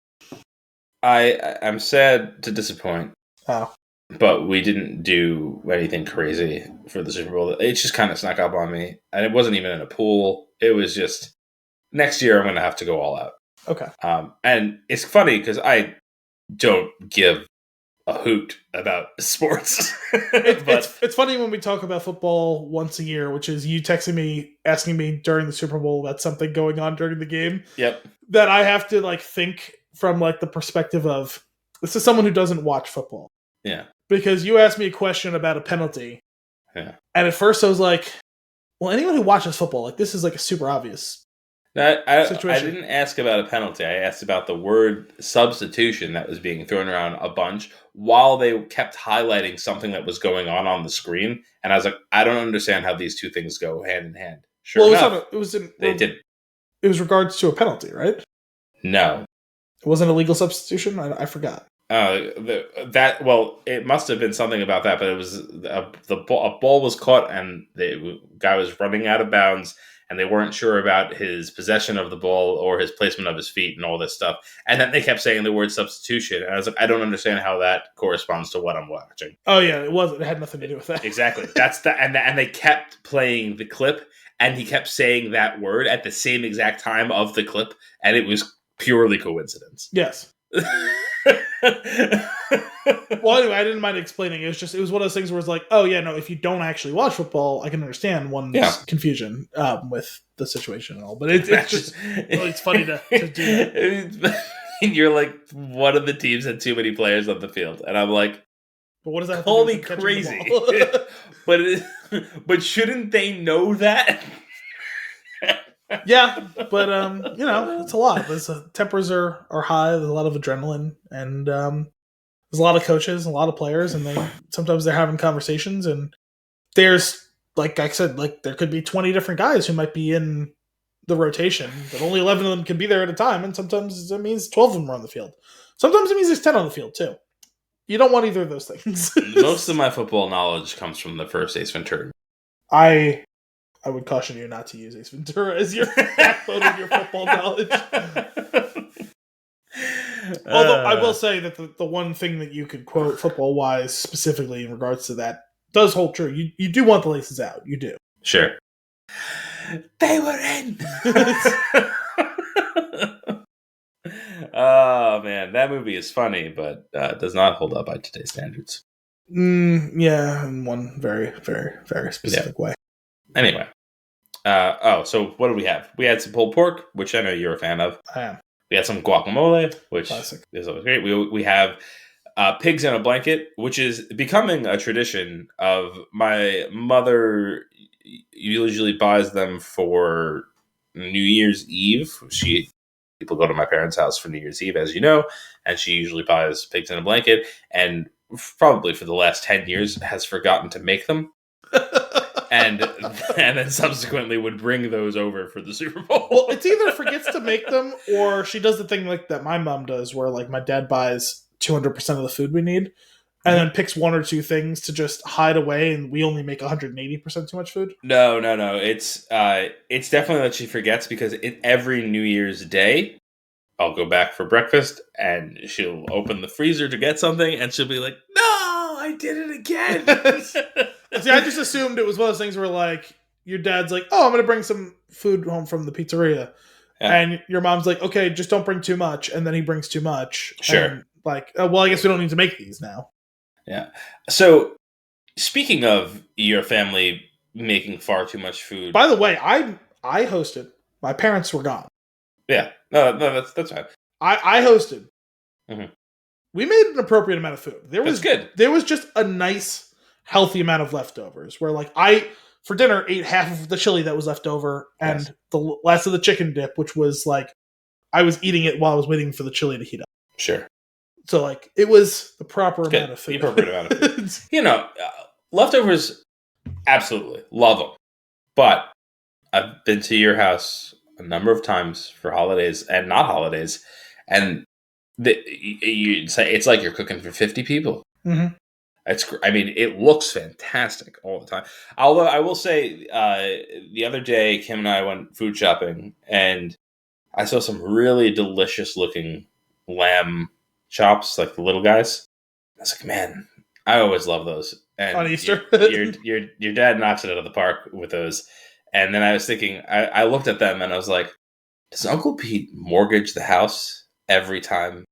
I'm sad to disappoint. Oh. But we didn't do anything crazy for the Super Bowl. It just kind of snuck up on me. And it wasn't even in a pool. It was just, next year I'm going to have to go all out. Okay. And it's funny because I don't give a hoot about sports. It's funny when we talk about football once a year, which is you texting me, asking me during the Super Bowl about something going on during the game. Yep. That I have to like think from like the perspective of, this is someone who doesn't watch football. Yeah. Because you asked me a question about a penalty. Yeah. And at first I was like, well, anyone who watches football, like, this is like a super obvious situation. I didn't ask about a penalty. I asked about the word substitution that was being thrown around a bunch while they kept highlighting something that was going on the screen. And I was like, I don't understand how these two things go hand in hand. Sure enough, it was regards to a penalty, right? No. It wasn't a legal substitution? I forgot. It must have been something about that, but it was a ball was caught and the guy was running out of bounds, and they weren't sure about his possession of the ball or his placement of his feet and all this stuff. And then they kept saying the word substitution, and I was like, I don't understand how that corresponds to what I'm watching. Oh yeah, it wasn't. It had nothing to do with that. Exactly. And they kept playing the clip, and he kept saying that word at the same exact time of the clip, and it was purely coincidence. Yes. Well, anyway, I didn't mind explaining. It was one of those things where it's like, oh yeah, no, if you don't actually watch football, I can understand one's confusion with the situation and all. But it's funny to do that. You're like, one of the teams had too many players on the field, and I'm like, but what does that? Call me crazy, but shouldn't they know that? Yeah, but it's a lot. Tempers are high. There's a lot of adrenaline, and there's a lot of coaches, and a lot of players, and sometimes they're having conversations. And there's, like I said, like there could be 20 different guys who might be in the rotation, but only 11 of them can be there at a time. And sometimes it means 12 of them are on the field. Sometimes it means there's 10 on the field too. You don't want either of those things. Most of my football knowledge comes from the first Ace Ventura. I would caution you not to use Ace Ventura as your backbone of your football knowledge. Although I will say that the one thing that you could quote football-wise specifically in regards to that does hold true. You do want the laces out. You do. Sure. They were in! Oh, man. That movie is funny, but does not hold up by today's standards. Yeah, in one very, very, very specific way. Anyway. So what do we have? We had some pulled pork, which I know you're a fan of. I am. We had some guacamole, which Classic. Is always great. We have pigs in a blanket, which is becoming a tradition of my mother. Usually buys them for New Year's Eve. People go to my parents' house for New Year's Eve, as you know, and she usually buys pigs in a blanket, and probably for the last 10 years has forgotten to make them. and then subsequently would bring those over for the Super Bowl. Well, it's either forgets to make them, or she does the thing like that my mom does, where like my dad buys 200% of the food we need, and then picks one or two things to just hide away, and we only make 180% too much food. No. It's definitely that she forgets, because every New Year's Day, I'll go back for breakfast, and she'll open the freezer to get something, and she'll be like, "No, I did it again." See, I just assumed it was one of those things where like your dad's like, "Oh, I'm going to bring some food home from the pizzeria," and your mom's like, "Okay, just don't bring too much," and then he brings too much. Sure. And like, well, I guess we don't need to make these now. Yeah. So, speaking of your family making far too much food. By the way, I hosted. My parents were gone. Yeah. No, that's fine. I hosted. Mm-hmm. We made an appropriate amount of food. That's good. There was just a nice, healthy amount of leftovers. Where like for dinner ate half of the chili that was left over, and the last of the chicken dip, which was like I was eating it while I was waiting for the chili to heat up. Sure. So like it was the proper amount of food. The appropriate amount of food. Leftovers, absolutely love them. But I've been to your house a number of times for holidays and not holidays, and it's like you're cooking for 50 people. Mm-hmm. It looks fantastic all the time. Although I will say, the other day, Kim and I went food shopping, and I saw some really delicious looking lamb chops, like the little guys. I was like, man, I always love those. And on Easter, your dad knocks it out of the park with those. And then I was thinking, I looked at them and I was like, does Uncle Pete mortgage the house every time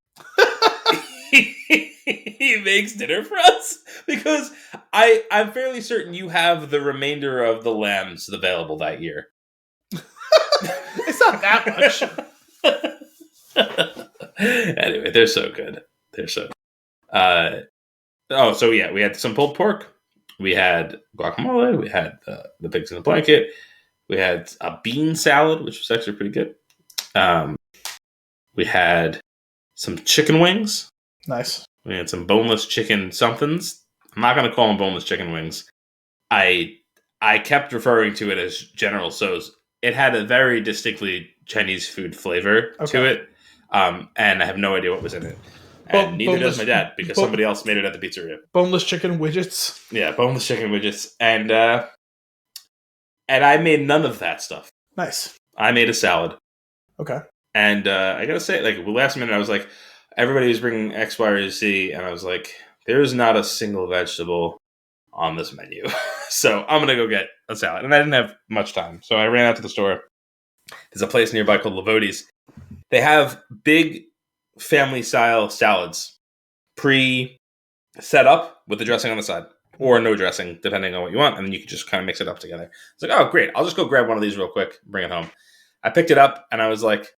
he makes dinner for us? Because I'm fairly certain you have the remainder of the lambs available that year. It's not that much. Anyway, they're so good. So yeah, we had some pulled pork. We had guacamole. We had the pigs in the blanket. We had a bean salad, which was actually pretty good. We had some chicken wings. Nice. We had some boneless chicken somethings. I'm not going to call them boneless chicken wings. I kept referring to it as General Tso's. It had a very distinctly Chinese food flavor to it. And I have no idea what was in it. And neither does my dad, because somebody else made it at the pizzeria. Boneless chicken widgets. Yeah, boneless chicken widgets. And I made none of that stuff. Nice. I made a salad. Okay. And I gotta say, like, last minute, I was like, everybody was bringing X, Y, or Z, and I was like, there's not a single vegetable on this menu. So I'm gonna go get a salad. And I didn't have much time, so I ran out to the store. There's a place nearby called Lavodi's. They have big family-style salads pre-set up with the dressing on the side, or no dressing, depending on what you want, and then you can just kind of mix it up together. It's like, oh, great, I'll just go grab one of these real quick, bring it home. I picked it up, and I was like,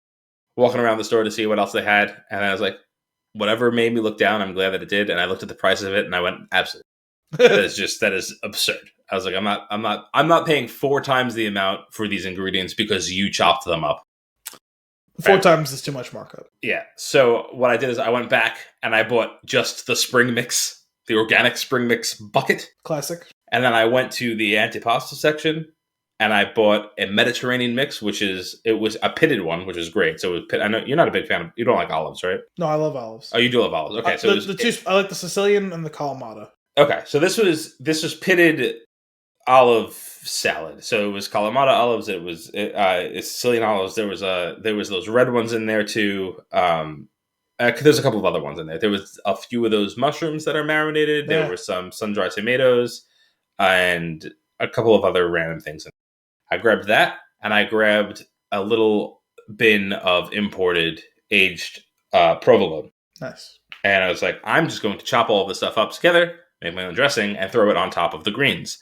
walking around the store to see what else they had, and I was like, whatever made me look down, I'm glad that it did, and I looked at the price of it, and I went, absolutely. that is absurd. I was like, I'm not paying 4 times the amount for these ingredients because you chopped them up. 4 times is too much markup. Yeah. So what I did is I went back and I bought just the spring mix, the organic spring mix bucket. Classic. And then I went to the antipasta section and I bought a Mediterranean mix, it was a pitted one, which is great. So it was I know you're not a big fan of, you don't like olives, right? No, I love olives. Oh, you do love olives. Okay. So I like the Sicilian and the Kalamata. Okay. So this was pitted olive salad. So it was Kalamata olives. It was Sicilian olives. There was those red ones in there too. There's a couple of other ones in there. There was a few of those mushrooms that are marinated. There were some sun-dried tomatoes and a couple of other random things. I grabbed that, and I grabbed a little bin of imported aged provolone. Nice. And I was like, I'm just going to chop all of this stuff up together, make my own dressing, and throw it on top of the greens.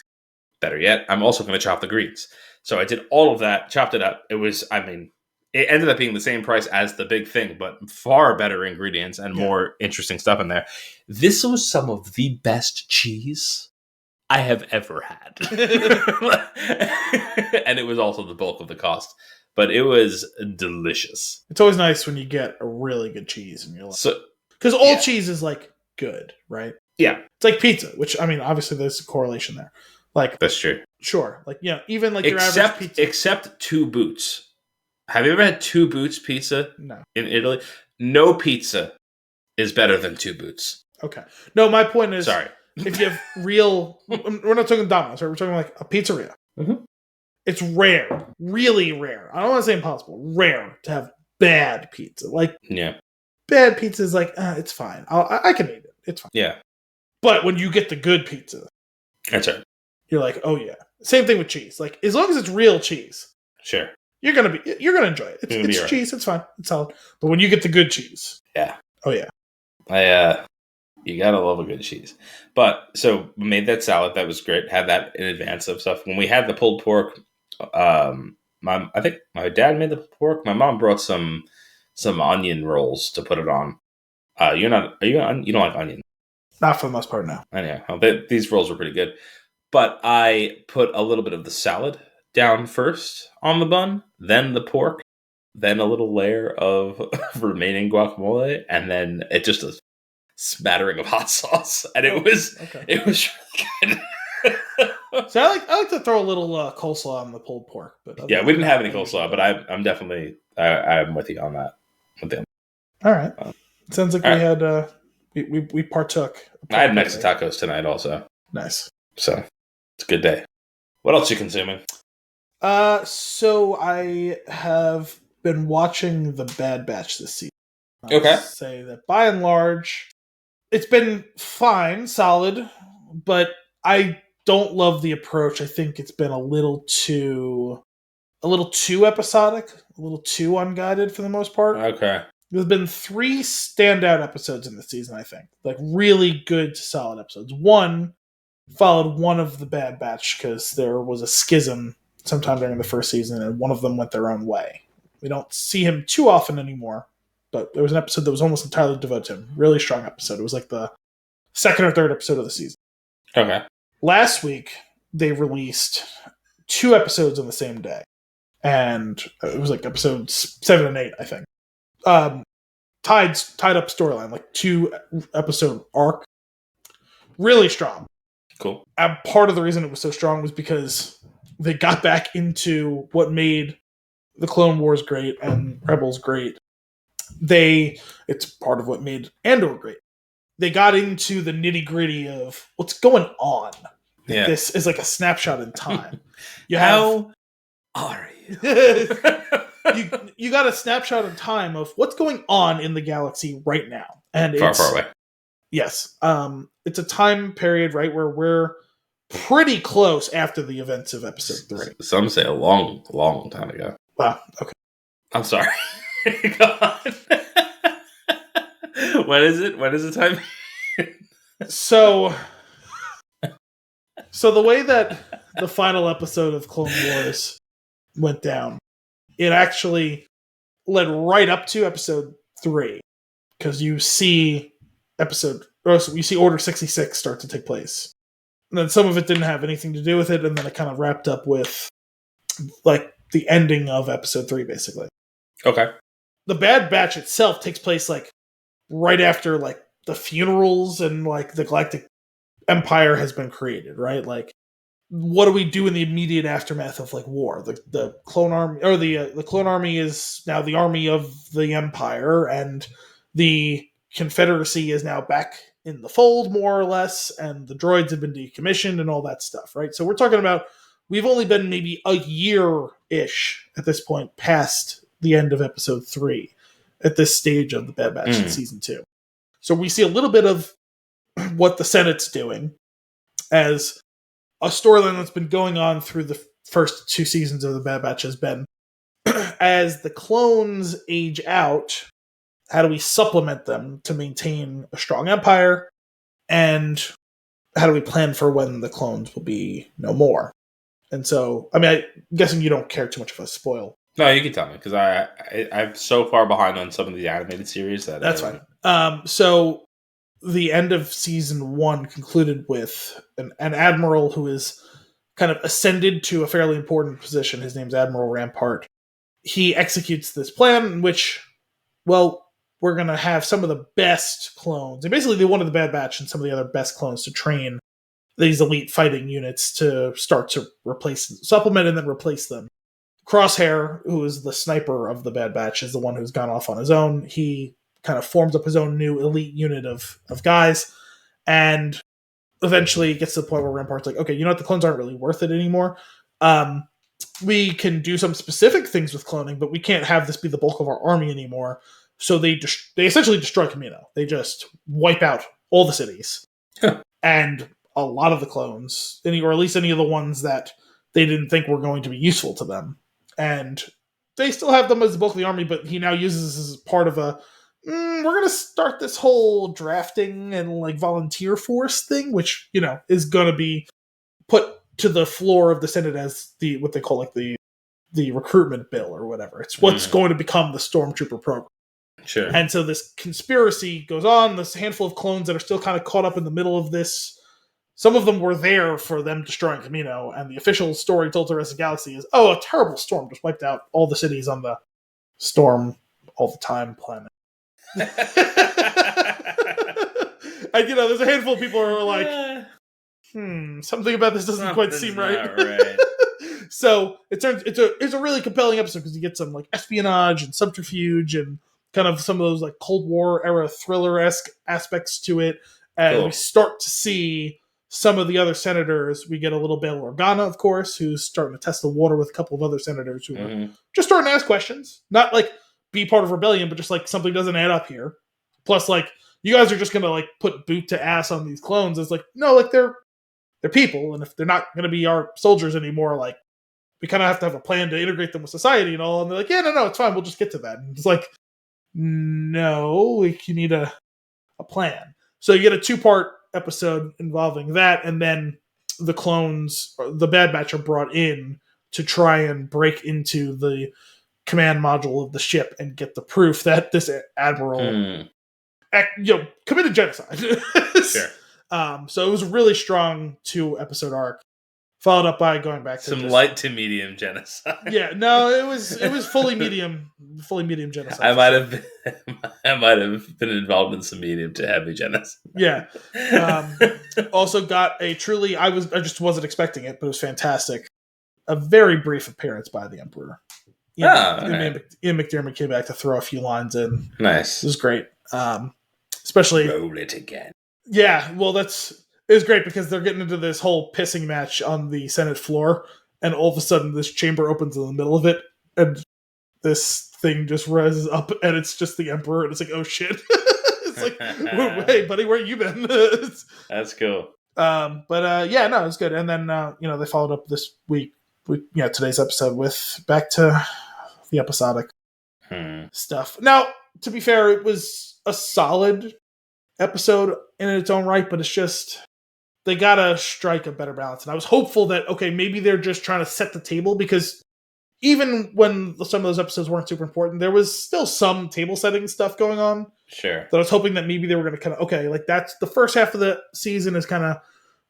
Better yet, I'm also going to chop the greens. So I did all of that, chopped it up. It ended up being the same price as the big thing, but far better ingredients and more interesting stuff in there. This was some of the best cheese I have ever had. And it was also the bulk of the cost. But it was delicious. It's always nice when you get a really good cheese in your life. Because cheese is like good, right? Yeah. It's like pizza, which, obviously there's a correlation there. Like, That's true. sure. Like, even like your average pizza. Except two boots. Have you ever had two boots pizza? No. In Italy? No pizza is better than two boots. Okay. No, my point is, sorry. If you have real, we're not talking Domino's, right? We're talking like a pizzeria. Mm-hmm. It's rare, really rare. I don't want to say impossible. Rare to have bad pizza. Like, bad pizza is like, it's fine. I can eat it. It's fine. Yeah. But when you get the good pizza, that's right. You're like, oh yeah. Same thing with cheese. Like, as long as it's real cheese, sure, you're gonna enjoy it. It's cheese. Right. It's fine. It's solid. But when you get the good cheese, oh yeah. You gotta love a good cheese. But so we made that salad. That was great. Had that in advance of stuff. When we had the pulled pork, I think my dad made the pulled pork. My mom brought some onion rolls to put it on. You don't like onion? Not for the most part, no. I know. These rolls were pretty good. But I put a little bit of the salad down first on the bun, then the pork, then a little layer of remaining guacamole, and then it just a smattering of hot sauce, and it was really good. So I like to throw a little coleslaw on the pulled pork, but we didn't have any coleslaw, but I'm definitely I'm with you on that. All right, sounds like we had we partook. I had Mexican tacos tonight also. Nice. So it's a good day. What else are you consuming? So I have been watching The Bad Batch this season. Okay. Say that by and large, it's been fine, solid, but I don't love the approach. I think it's been a little too episodic, a little too unguided for the most part. Okay. There's been 3 standout episodes in the season, I think. Like, really good to solid episodes. One followed one of the Bad Batch because there was a schism sometime during the first season, and one of them went their own way. We don't see him too often anymore, but there was an episode that was almost entirely devoted to him. Really strong episode. It was like the second or third episode of the season. Okay. Last week, they released 2 episodes on the same day. And it was like episodes 7 and 8, I think. Tied up storyline, like 2 episode arc. Really strong. Cool. And part of the reason it was so strong was because they got back into what made the Clone Wars great and Rebels great. It's part of what made Andor great. They got into the nitty-gritty of what's going on. Yeah. This is like a snapshot in time. How are you? You got a snapshot in time of what's going on in the galaxy right now. And far away. Yes. It's a time period, right, where we're pretty close after the events of episode 3. Some say a long, long time ago. Wow. Okay. I'm sorry. Go on. When is it? When is the time? So the way that the final episode of Clone Wars went down, it actually led right up to episode 3, because you see Order 66 start to take place. And then some of it didn't have anything to do with it, and then it kind of wrapped up with like the ending of episode 3, basically. Okay. The Bad Batch itself takes place like right after like the funerals and like the Galactic Empire has been created, right? Like, what do we do in the immediate aftermath of like war? The clone army, or the clone army is now the army of the Empire, and the Confederacy is now back in the fold, more or less, and the droids have been decommissioned and all that stuff, right? So we're talking about, we've only been maybe a year-ish at this point past the end of episode 3 at this stage of the Bad Batch in season 2. So we see a little bit of what the Senate's doing as a storyline that's been going on through the first 2 seasons of the Bad Batch has been, as the clones age out, how do we supplement them to maintain a strong empire? And how do we plan for when the clones will be no more? And so, I mean, I'm guessing you don't care too much if I spoil. No, you can tell me, because I'm so far behind on some of the animated series that... That's fine. So, the end of season 1 concluded with an admiral who is kind of ascended to a fairly important position. His name's Admiral Rampart. He executes this plan in which, well, we're going to have some of the best clones. And basically, they wanted the Bad Batch and some of the other best clones to train these elite fighting units to start to supplement and then replace them. Crosshair, who is the sniper of the Bad Batch, is the one who's gone off on his own. He kind of forms up his own new elite unit of guys, and eventually gets to the point where Rampart's like, okay, you know what, the clones aren't really worth it anymore. We can do some specific things with cloning, but we can't have this be the bulk of our army anymore. So they essentially destroy Camino. They just wipe out all the cities. And a lot of the clones, or at least any of the ones that they didn't think were going to be useful to them. And they still have them as the bulk of the army, but he now uses this as part of a, we're going to start this whole drafting and like volunteer force thing, which, is going to be put to the floor of the Senate as what they call like the recruitment bill or whatever. It's what's going to become the Stormtrooper program. Sure. And so this conspiracy goes on. This handful of clones that are still kind of caught up in the middle of this. Some of them were there for them destroying Camino, and the official story told to the rest of the galaxy is, a terrible storm just wiped out all the cities on the Storm all the time planet. And there's a handful of people who are like, something about this doesn't quite seem right. So it's a really compelling episode because you get some like espionage and subterfuge and kind of some of those like Cold War era thriller-esque aspects to it. And we start to see some of the other senators. We get a little Bail Organa, of course, who's starting to test the water with a couple of other senators who are just starting to ask questions. Not like be part of rebellion, but just like something doesn't add up here. Plus, like, you guys are just going to like put boot to ass on these clones. It's like, no, like they're people. And if they're not going to be our soldiers anymore, like we kind of have to have a plan to integrate them with society and all. And they're like, yeah, no, it's fine. We'll just get to that. And it's like, no, you need a plan. So you get a 2-part episode involving that, and then the clones, the Bad Batch, are brought in to try and break into the command module of the ship and get the proof that this admiral, committed genocide. Sure. So it was a really strong 2-episode arc, followed up by going back to some light to medium genocide. Yeah, no, it was fully medium genocide. I might have been involved in some medium to heavy genocide. Yeah. Also got a truly, I just wasn't expecting it, but it was fantastic. A very brief appearance by the Emperor. Ian McDiarmid came back to throw a few lines in. Nice. It was great. Especially roll it again. Yeah, well, it was great because they're getting into this whole pissing match on the Senate floor, and all of a sudden this chamber opens in the middle of it, and this thing just rises up, and it's just the Emperor, and it's like, oh shit. It's like, hey buddy, where you been? That's cool. But yeah, no, it was good. And then they followed up this week with today's episode with back to the episodic stuff. Now, to be fair, it was a solid episode in its own right, but it's just they gotta strike a better balance. And I was hopeful that maybe they're just trying to set the table, because even when some of those episodes weren't super important, there was still some table setting stuff going on. Sure. That I was hoping that maybe they were going to kind of, like that's the first half of the season is kind of,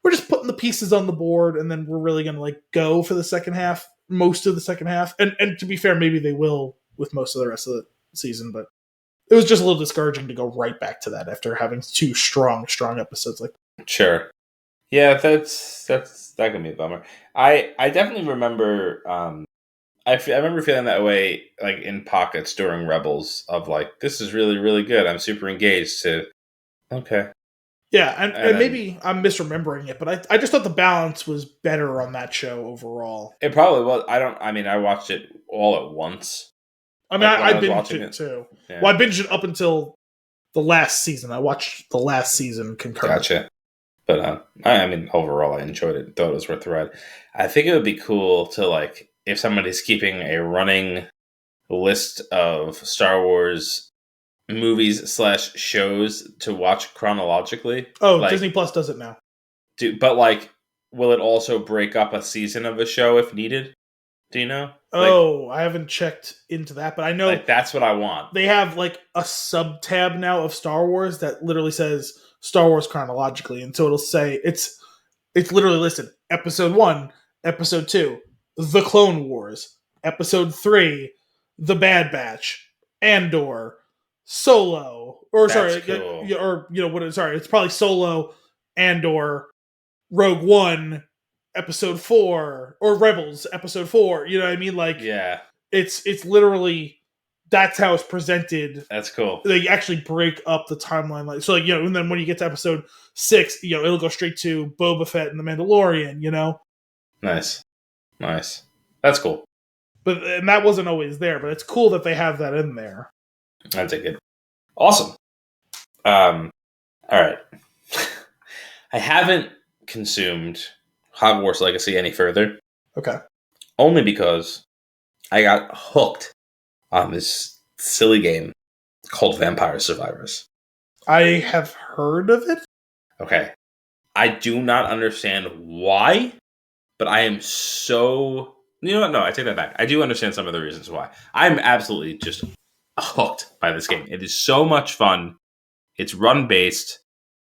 we're just putting the pieces on the board, and then we're really going to like go for the second half, most of the second half. And to be fair, maybe they will with most of the rest of the season, but it was just a little discouraging to go right back to that after having 2 strong episodes like that. Sure. Yeah, that can be a bummer. I definitely remember I remember feeling that way, like in pockets during Rebels, of like, this is really, really good. I'm super engaged. To okay, yeah, and maybe I'm misremembering it, but I just thought the balance was better on that show overall. It probably was. I watched it all at once. I mean, I binged it too. Yeah. Well, I binged it up until the last season. I watched the last season concurrently. Gotcha. But overall, I enjoyed it. Thought it was worth the ride. I think it would be cool to like, if somebody's keeping a running list of Star Wars movies / shows to watch chronologically. Oh, like, Disney Plus does it now. But like, will it also break up a season of a show if needed? Do you know? Oh, I haven't checked into that, but I know that's what I want. They have like a sub tab now of Star Wars that literally says Star Wars chronologically, and so it'll say it's literally listed Episode 1, Episode 2. The Clone Wars, Episode 3, The Bad Batch, Andor, Solo, or That's sorry, cool. or sorry, it's probably Solo, Andor, Rogue One episode 4 or Rebels episode 4. You know what I mean? Like, Yeah, it's literally, that's how it's presented. that's cool. They actually break up the timeline. Like, so, like, you know, and then when you get to episode 6, you know, it'll go straight to Boba Fett and the Mandalorian, you know? Nice. That's cool. And that wasn't always there, but it's cool that they have that in there. I take it. Awesome. All right. I haven't consumed Hogwarts Legacy any further. Okay. Only because I got hooked on this silly game called Vampire Survivors. I have heard of it. Okay. I do not understand why, but I am so... You know what? No, I take that back. I do understand some of the reasons why. I'm absolutely just hooked by this game. It is so much fun. It's run-based.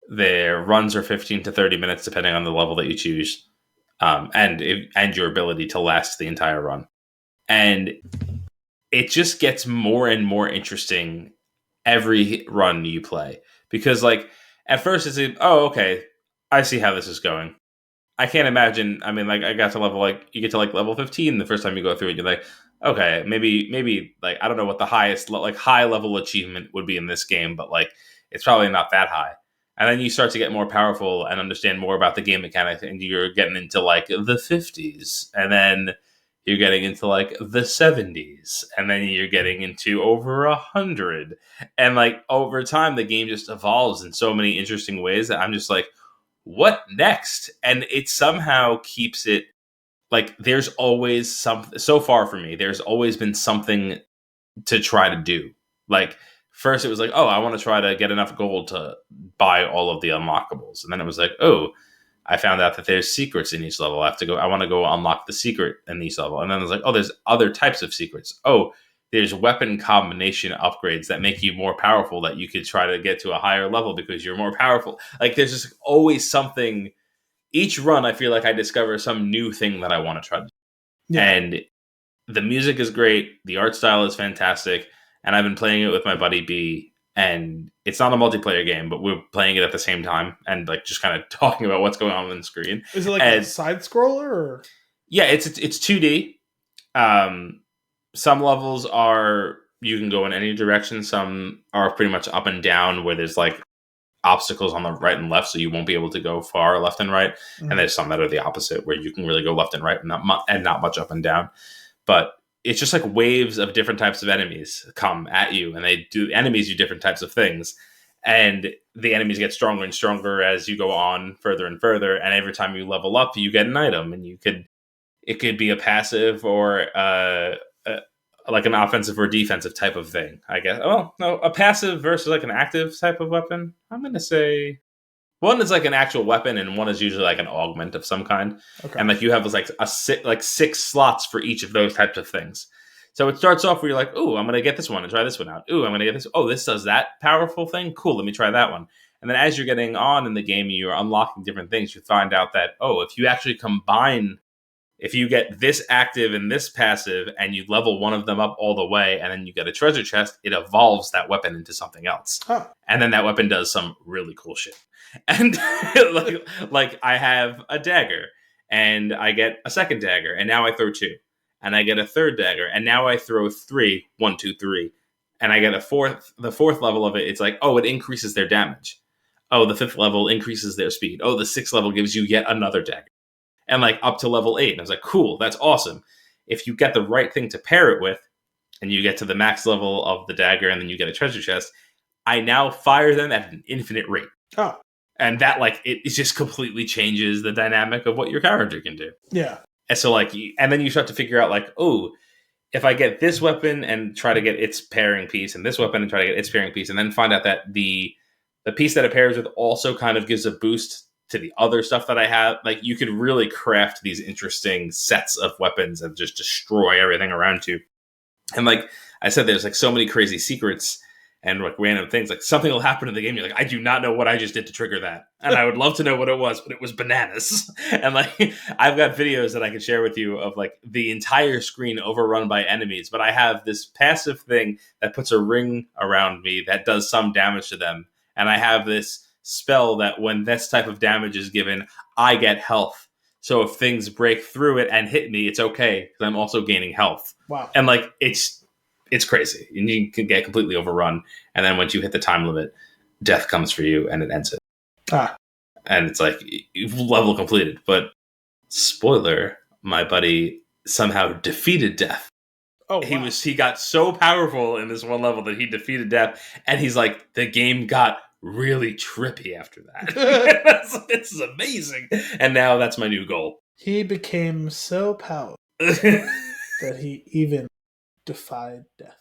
Their runs are 15 to 30 minutes, depending on the level that you choose, and your ability to last the entire run. And it just gets more and more interesting every run you play. Because, like, at first it's, okay, I see how this is going. I can't imagine. I mean, like, I got to you get to like level 15 the first time you go through it. You're like, okay, maybe like, I don't know what the highest, like, high level achievement would be in this game, but like, it's probably not that high. And then you start to get more powerful and understand more about the game mechanics, and you're getting into like the 50s, and then you're getting into like the 70s, and then you're getting into over 100. And like over time, the game just evolves in so many interesting ways that I'm just like, what next? And it somehow keeps it like, there's always something. So far for me, there's always been something to try to do. Like, first it was like, I want to try to get enough gold to buy all of the unlockables. And then it was like, I found out that there's secrets in each level. I want to go unlock the secret in each level. And then it was like, there's other types of secrets. There's weapon combination upgrades that make you more powerful that you could try to get to a higher level because you're more powerful. Like, there's just always something. Each run, I feel like I discover some new thing that I want to try to do. Yeah. And the music is great. The art style is fantastic. And I've been playing it with my buddy B. And it's not a multiplayer game, but we're playing it at the same time and like just kind of talking about what's going on the screen. Is it like a side scroller? Or? Yeah, it's 2D. Some levels are, you can go in any direction. Some are pretty much up and down, where there's like obstacles on the right and left, so you won't be able to go far left and right. Mm-hmm. And there's some that are the opposite, where you can really go left and right and not much up and down. But it's just like waves of different types of enemies come at you, and enemies do different types of things. And the enemies get stronger and stronger as you go on further and further. And every time you level up, you get an item, and it could be a passive or like an offensive or defensive type of thing, I guess. Oh, no, a passive versus like an active type of weapon. I'm going to say one is like an actual weapon, and one is usually like an augment of some kind. Okay. And like you have like six slots for each of those types of things. So it starts off where you're like, I'm going to get this one and try this one out. I'm going to get this. This does that powerful thing. Cool. Let me try that one. And then as you're getting on in the game, you're unlocking different things. You find out that, if you actually combine, if you get this active and this passive and you level one of them up all the way, and then you get a treasure chest, it evolves that weapon into something else. Huh. And then that weapon does some really cool shit. And like I have a dagger, and I get a second dagger, and now I throw 2. And I get a third dagger, and now I throw 3, 1, 2, 3. And I get the fourth level of it. It's like, it increases their damage. The 5th level increases their speed. The 6th level gives you yet another dagger. And like up to level 8. And I was like, cool, that's awesome. If you get the right thing to pair it with, and you get to the max level of the dagger, and then you get a treasure chest, I now fire them at an infinite rate. Oh. And that, like, it just completely changes the dynamic of what your character can do. Yeah. And so, like, and then you start to figure out, like, if I get this weapon and try to get its pairing piece, and this weapon and try to get its pairing piece, and then find out that the piece that it pairs with also kind of gives a boost to the other stuff that I have, like, you could really craft these interesting sets of weapons and just destroy everything around you. And like I said, there's like so many crazy secrets and like random things. Like, something will happen in the game, you're like, I do not know what I just did to trigger that, and I would love to know what it was, but it was bananas. And like, I've got videos that I can share with you of like the entire screen overrun by enemies, but I have this passive thing that puts a ring around me that does some damage to them, and I have this spell that when this type of damage is given, I get health. So if things break through it and hit me, it's okay because I'm also gaining health. Wow. And like it's crazy. And you can get completely overrun. And then once you hit the time limit, death comes for you and it ends it. And it's like level completed. But spoiler, my buddy somehow defeated death. Oh, wow. He got so powerful in this one level that he defeated death, and he's like, the game got really trippy after that. This is amazing. And now that's my new goal. He became so powerful that he even defied death.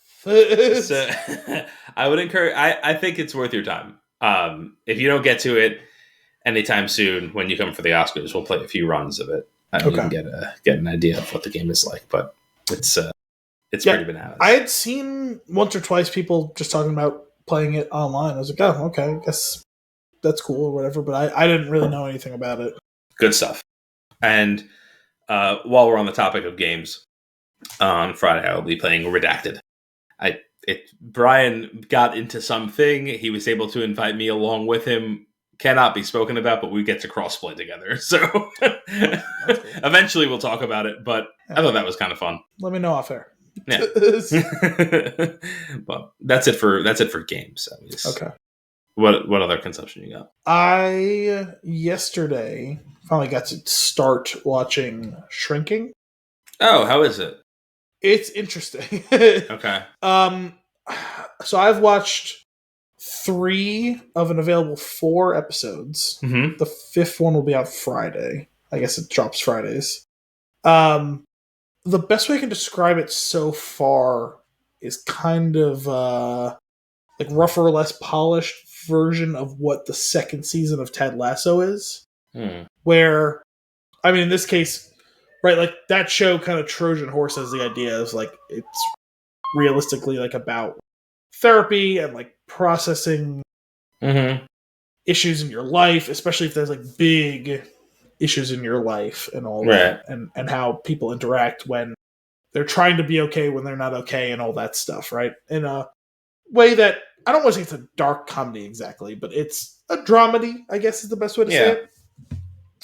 So I would encourage. I think it's worth your time. If you don't get to it anytime soon, when you come for the Oscars, we'll play a few runs of it. You can get an idea of what the game is like. But it's pretty bananas. I had seen once or twice people just talking about playing it online. I was like, oh, okay, I guess that's cool or whatever. But I didn't really know anything about it. Good stuff. And while we're on the topic of games, on Friday I will be playing Redacted. Brian got into something. He was able to invite me along with him. Cannot be spoken about, but we get to crossplay together. So cool. Eventually we'll talk about it. But I thought that was kind of fun. Let me know off air. Yeah. Well, that's it for games. At least. Okay. What other consumption you got? I yesterday finally got to start watching Shrinking. Oh, how is it? It's interesting. Okay. So I've watched 3 of an available 4 episodes. Mm-hmm. The 5th one will be out Friday. I guess it drops Fridays. The best way I can describe it so far is kind of like rougher, less polished version of what the 2nd season of Ted Lasso is. Where, I mean, in this case, right, like that show kind of Trojan horses the idea of like it's realistically like about therapy and like processing issues in your life, especially if there's like big issues in your life and all that, and how people interact when they're trying to be okay when they're not okay and all that stuff, right? In a way that I don't want to say it's a dark comedy exactly, but it's a dramedy, I guess is the best way to say it.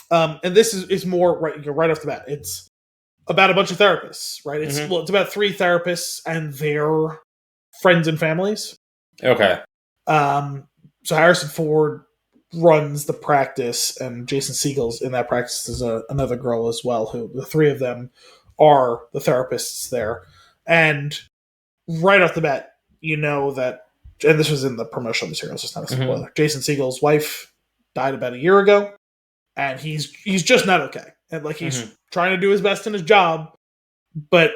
And this is more right off the bat. It's about a bunch of therapists, right? It's it's about 3 therapists and their friends and families. Okay. So Harrison Ford runs the practice, and Jason Segel's in that practice is another girl as well, who the 3 of them are the therapists there. And right off the bat, you know that, and this was in the promotional materials, it's not a spoiler. Jason Segel's wife died about a year ago, and he's just not okay. And like he's trying to do his best in his job, but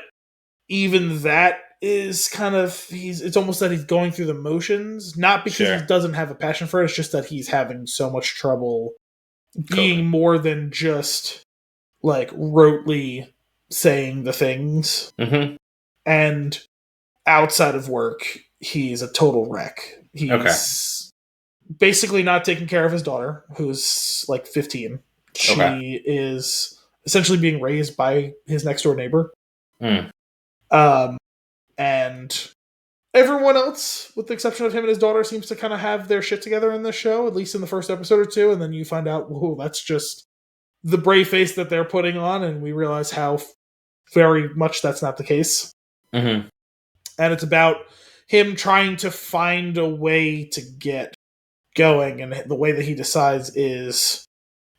even that is kind of it's almost that he's going through the motions, not because he doesn't have a passion for it, it's just that he's having so much trouble being more than just like rotely saying the things. And outside of work, he's a total wreck. He's basically not taking care of his daughter, who's like 15. She is essentially being raised by his next door neighbor. And everyone else, with the exception of him and his daughter, seems to kind of have their shit together in this show, at least in the first episode or 2. And then you find out, whoa, that's just the brave face that they're putting on. And we realize how very much that's not the case. And it's about him trying to find a way to get going. And the way that he decides is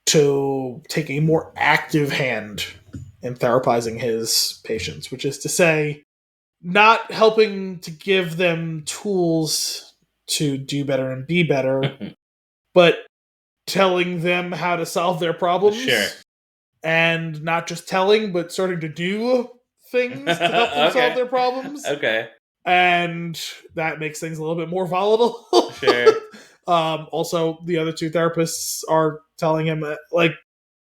to take a more active hand in therapizing his patients, which is to say, not helping to give them tools to do better and be better, but telling them how to solve their problems. And not just telling, but starting to do things to help them solve their problems. And that makes things a little bit more volatile. Also, the other 2 therapists are telling him, like,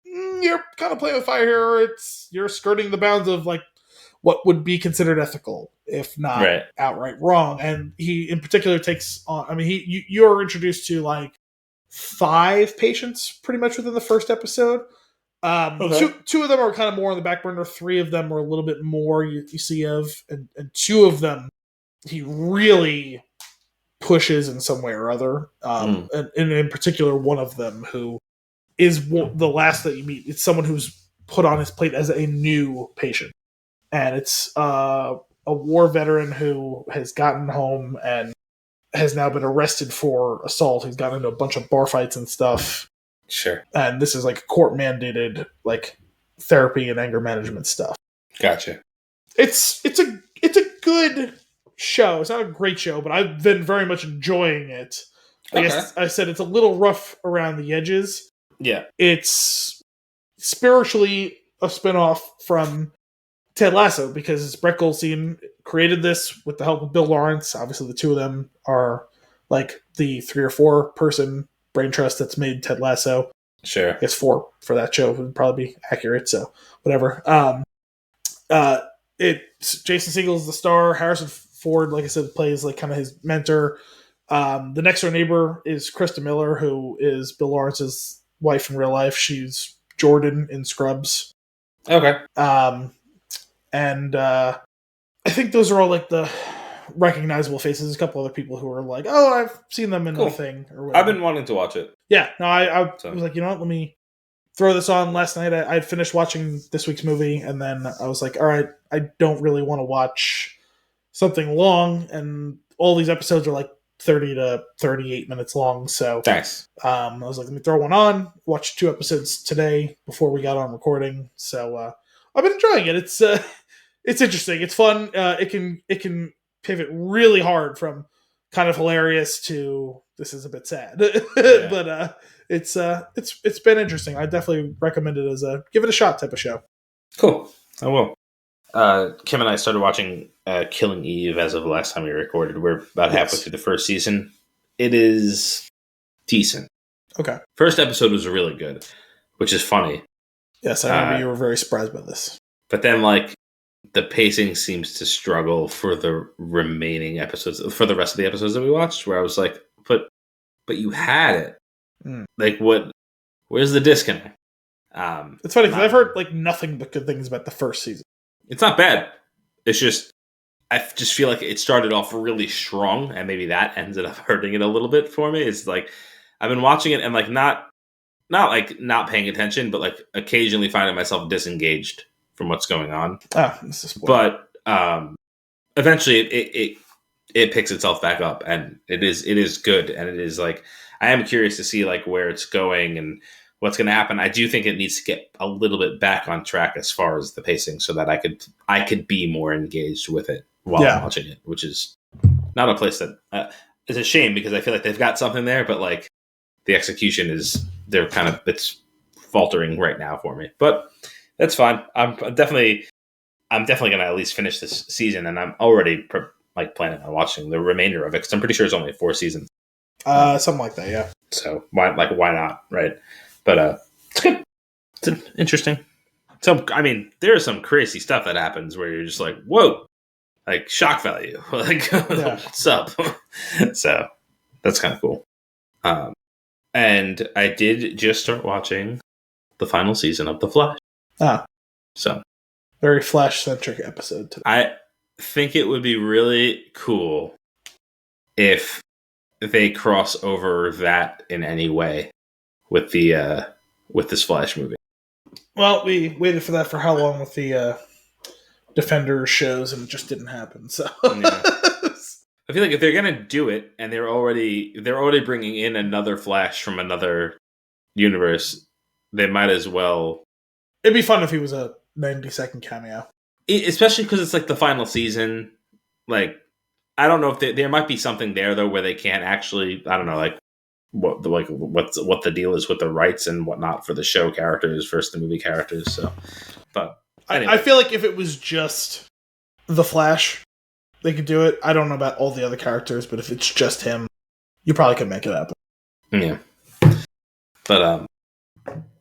you're kind of playing with fire here. You're skirting the bounds of, like, what would be considered ethical, if not outright wrong. And he, in particular, takes on... I mean, you're introduced to, like, 5 patients pretty much within the first episode. 2 of them are kind of more on the back burner. 3 of them are a little bit more you see of. And 2 of them, he really pushes in some way or other. And in particular, one of them who is the last that you meet. It's someone who's put on his plate as a new patient. And it's a war veteran who has gotten home and has now been arrested for assault. He's gotten into a bunch of bar fights and stuff. Sure. And this is like court-mandated like therapy and anger management stuff. Gotcha. It's a good show. It's not a great show, but I've been very much enjoying it. Like I said, it's a little rough around the edges. Yeah. It's spiritually a spinoff from Ted Lasso because Brett Goldstein created this with the help of Bill Lawrence. Obviously, the two of them are like the 3 or 4 person brain trust that's made Ted Lasso. Sure. I guess 4 for that show would probably be accurate, so whatever. It's Jason Segel is the star. Harrison Ford, like I said, plays like kind of his mentor. The next door neighbor is Krista Miller, who is Bill Lawrence's wife in real life. She's Jordan in Scrubs. Okay. And I think those are all like the recognizable faces. There's a couple other people who are like, oh, I've seen them in nothing or whatever. I've been wanting to watch it. Yeah, no, I was like, you know what, let me throw this on. Last night I had finished watching this week's movie, and then I was like, all right, I don't really want to watch something long, and all these episodes are like 30 to 38 minutes long, so thanks. I was like, let me throw one on, watch 2 episodes today before we got on recording, so I've been enjoying it. It's interesting, it's fun. It can pivot really hard from kind of hilarious to this is a bit sad. Yeah. But it's been interesting. I definitely recommend it as a give it a shot type of show. Cool. I will. Kim and I started watching Killing Eve as of the last time we recorded. We're about halfway through the first season. It is decent. Okay. First episode was really good, which is funny. Yes, I remember you were very surprised by this. But then, like, the pacing seems to struggle for the remaining episodes, for the rest of the episodes that we watched, where I was like, but you had it. Like, what? Where's the disconnect? It's funny, because I've heard, like, nothing but good things about the first season. It's not bad. It's just, I just feel like it started off really strong, and maybe that ended up hurting it a little bit for me. It's like, I've been watching it and, like, not paying attention, but, like, occasionally finding myself disengaged from what's going on. But eventually it picks itself back up, and it is good, and it is like, I am curious to see like where it's going and what's going to happen. I do think it needs to get a little bit back on track as far as the pacing, so that I could be more engaged with it while I'm watching it, which is not a place that is a shame, because I feel like they've got something there, but like the execution it's faltering right now for me, but that's fine. I'm definitely going to at least finish this season, and I'm already planning on watching the remainder of it, because I'm pretty sure it's only 4 seasons. Something like that, yeah. So why not, right? But it's good. It's interesting. So I mean, there's some crazy stuff that happens where you're just like, whoa, like shock value, like what's up? So that's kind of cool. And I did just start watching the final season of The Flash. So very Flash-centric episode today. I think it would be really cool if they cross over that in any way with the with this Flash movie. Well, we waited for that for how long with the Defenders shows, and it just didn't happen. So I feel like if they're gonna do it, and they're already bringing in another Flash from another universe, they might as well. It'd be fun if he was a 90-second cameo, especially because it's like the final season. Like, I don't know if there might be something there though where they can't actually. I don't know, like what the deal is with the rights and whatnot for the show characters versus the movie characters. So, but anyway. I feel like if it was just the Flash, they could do it. I don't know about all the other characters, but if it's just him, you probably could make it happen. Yeah. But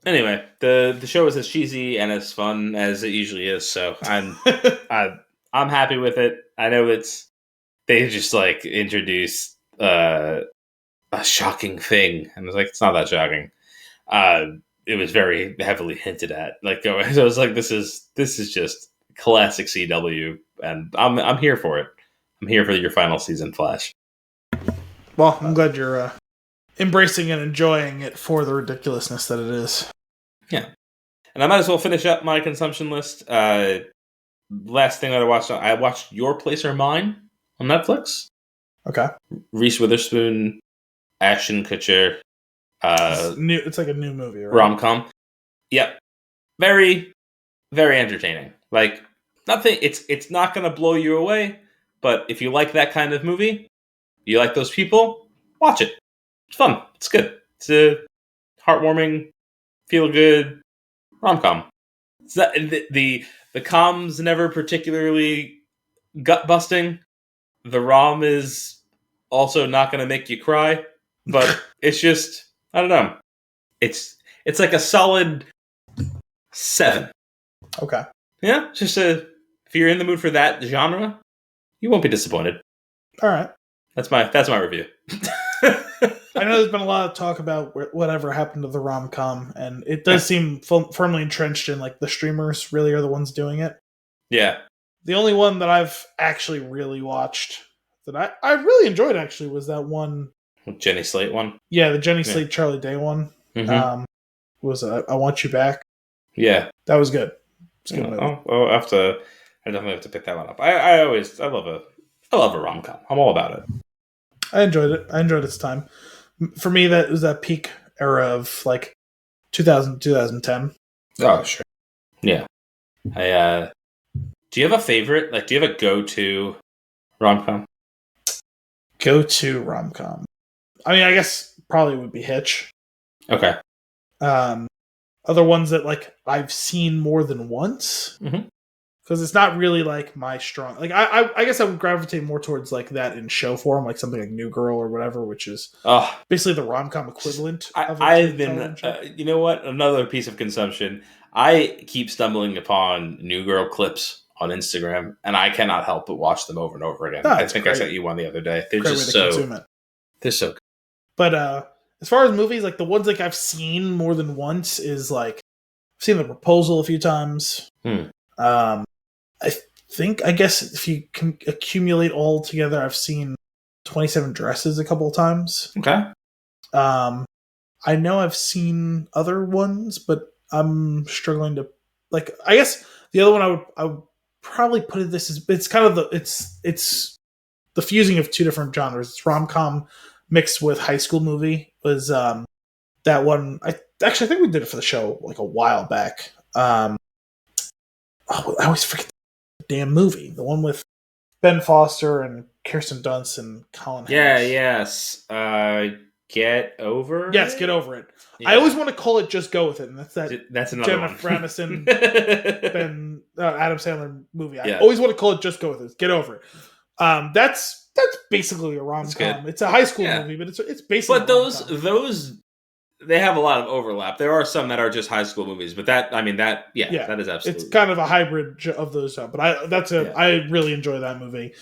anyway, the show is as cheesy and as fun as it usually is, so I'm happy with it. I know they just like introduced a shocking thing, and I was like, it's not that shocking. It was very heavily hinted at, like so I was like, this is just classic CW, and I'm here for it. I'm here for your final season Flash. Well, I'm glad you're embracing and enjoying it for the ridiculousness that it is. Yeah. And I might as well finish up my consumption list. Last thing that I watched Your Place or Mine on Netflix. Okay. Reese Witherspoon, Ashton Kutcher. It's like a new movie, right? Rom-com. Yep. Very, very entertaining. Like, nothing, it's not going to blow you away, but if you like that kind of movie, you like those people, watch it. It's fun. It's good. It's a heartwarming, feel-good rom-com. It's not, the com's never particularly gut-busting. The rom is also not going to make you cry, but it's just, I don't know. It's like a solid 7. Okay. Yeah, if you're in the mood for that genre, you won't be disappointed. All right. That's my review. I know there's been a lot of talk about whatever happened to the rom-com, and it does seem firmly entrenched in like the streamers really are the ones doing it. Yeah. The only one that I've actually really watched that I really enjoyed actually was that one. Jenny Slate one? Yeah, the Jenny Slate Charlie Day one. Mm-hmm. Was I Want You Back? Yeah. That was good. It's a good movie. I definitely have to pick that one up. I love a rom-com. I'm all about it. I enjoyed it. I enjoyed its time. For me, that was that peak era of like 2000, 2010. Oh, sure. Yeah. Do you have a favorite? Like, do you have a go-to rom-com? Go-to rom-com. I mean, I guess probably would be Hitch. Okay. Other ones that like I've seen more than once. Mm-hmm. Because it's not really like my strong. Like I guess I would gravitate more towards like that in show form, like something like New Girl or whatever, which is basically the rom-com equivalent. I've been, you know what? Another piece of consumption. I keep stumbling upon New Girl clips on Instagram, and I cannot help but watch them over and over again. I think I sent you one the other day. They're just they're so good. But as far as movies, like the ones like I've seen more than once is like I've seen The Proposal a few times. I guess if you can accumulate all together, I've seen 27 Dresses a couple of times. Okay. I know I've seen other ones, but I'm struggling to like. I guess the other one I would probably put it. It's kind of it's the fusing of two different genres. It's rom-com mixed with high school movie. Was that one? I think we did it for the show like a while back. I always forget the damn movie. The one with Ben Foster and Kirsten Dunst and Colin Hanks. Yes. Get Over It? Yes, Get Over It. Yeah. I always want to call it Just Go With It, and that's another Jennifer Aniston, Adam Sandler movie. I always want to call it Just Go With It. Get Over It. That's basically a rom-com. It's a high school movie, but it's basically. But those they have a lot of overlap. There are some that are just high school movies, but that is absolutely. It's kind of a hybrid of those. But I really enjoy that movie.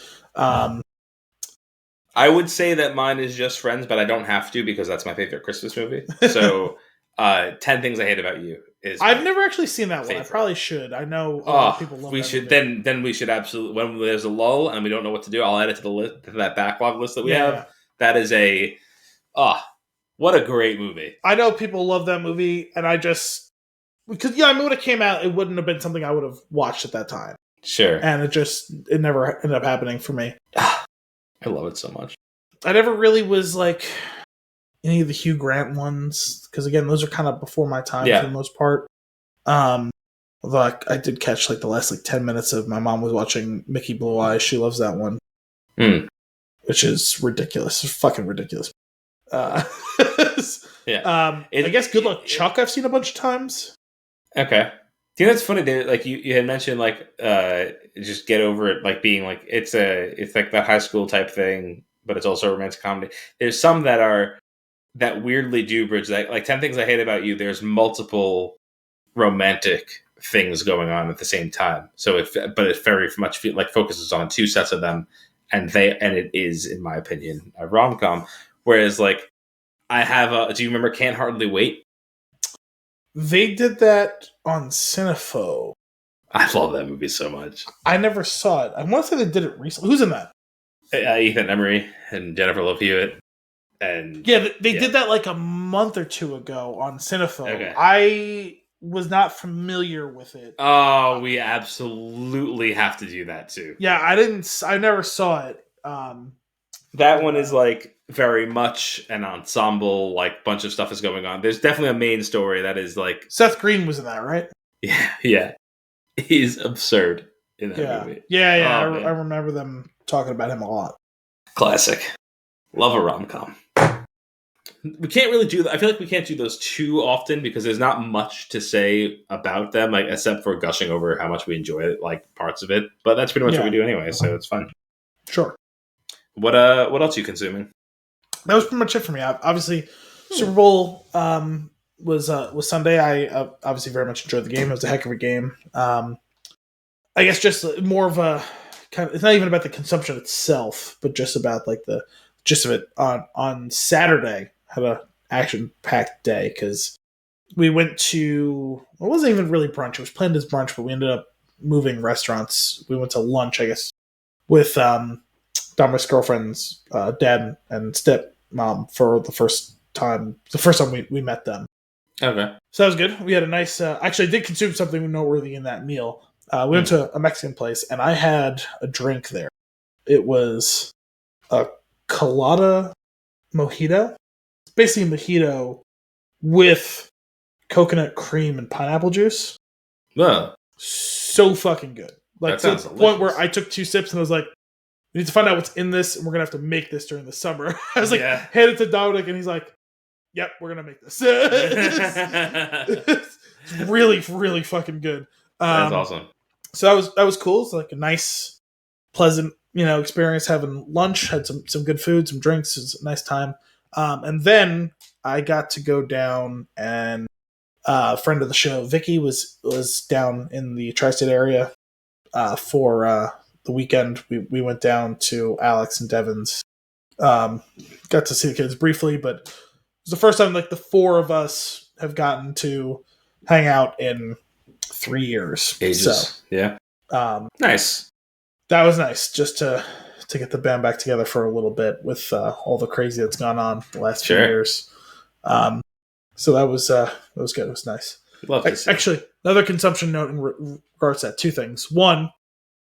I would say that mine is Just Friends, but I don't have to because that's my favorite Christmas movie. So, 10 Things I Hate About You is. I've never actually seen that one. I probably should. I know a lot of people love. We should movie. Then we should absolutely when there's a lull and we don't know what to do. I'll add it to the list to that backlog list that we have. Yeah. That is what a great movie. I know people love that movie, and I just because I mean when it came out, it wouldn't have been something I would have watched at that time. Sure, and it never ended up happening for me. I love it so much. I never really was like any of the Hugh Grant ones because again, those are kind of before my time for the most part. Although I did catch like the last like 10 minutes of my mom was watching Mickey Blue Eyes. She loves that one, which is ridiculous. It's fucking ridiculous. I guess Good Luck Chuck I've seen a bunch of times. Okay. Do you know what's funny? Like you had mentioned, like just Get Over It, like being like it's like that high school type thing, but it's also a romantic comedy. There's some that weirdly do bridge that, like 10 Things I Hate About You. There's multiple romantic things going on at the same time. So it very much focuses on two sets of them, and it is, in my opinion, a rom-com. Whereas like I have do you remember Can't Hardly Wait? They did that on Cinepho. I love that movie so much. I never saw it. I want to say they did it recently. Who's in that? Ethan Embry and Jennifer Love Hewitt. And they did that like a month or two ago on Cinephobe. Okay. I was not familiar with it. Oh, we absolutely have to do that too. Yeah, I never saw it. That one is like very much an ensemble, like bunch of stuff is going on. There's definitely a main story that is like Seth Green was in that, right? Yeah. He's absurd in that movie. Yeah. I remember them talking about him a lot. Classic. Love a rom-com. We can't really do that. I feel like we can't do those too often because there's not much to say about them, like except for gushing over how much we enjoy it, like parts of it. But that's pretty much what we do anyway, so it's fun. Sure. What else are you consuming? That was pretty much it for me. Obviously, Super Bowl was Sunday. I obviously very much enjoyed the game. It was a heck of a game. I guess just more of a kind of, it's not even about the consumption itself, but just about like the gist of it. On Saturday, had a action-packed day because we went to, it wasn't even really brunch. It was planned as brunch, but we ended up moving restaurants. We went to lunch, I guess, with Dominick's girlfriend's dad and stepmom for the first time we met them. Okay. So that was good. We had a nice, actually I did consume something noteworthy in that meal. We went to a Mexican place and I had a drink there. It was a colada mojito. It's basically a mojito with coconut cream and pineapple juice. Well, so fucking good. Like that to the point where I took 2 sips and I was like, we need to find out what's in this, and we're gonna have to make this during the summer. I was like, hand it to Dominic, and he's like, "Yep, we're gonna make this." It's really, really fucking good. That's awesome. So that was cool. It's like a nice, pleasant, experience having lunch. Had some good food, some drinks. It was a nice time. And then I got to go down, and a friend of the show, Vicky, was down in the tri-state area for the weekend. We went down to Alex and Devin's. Got to see the kids briefly, but it was the first time like the 4 of us have gotten to hang out in 3 years. Ages. So yeah. Nice. That was nice just to get the band back together for a little bit with all the crazy that's gone on the last few years. So that was good. It was nice. Love to see. Actually, another consumption note in regards to that, 2 things. One,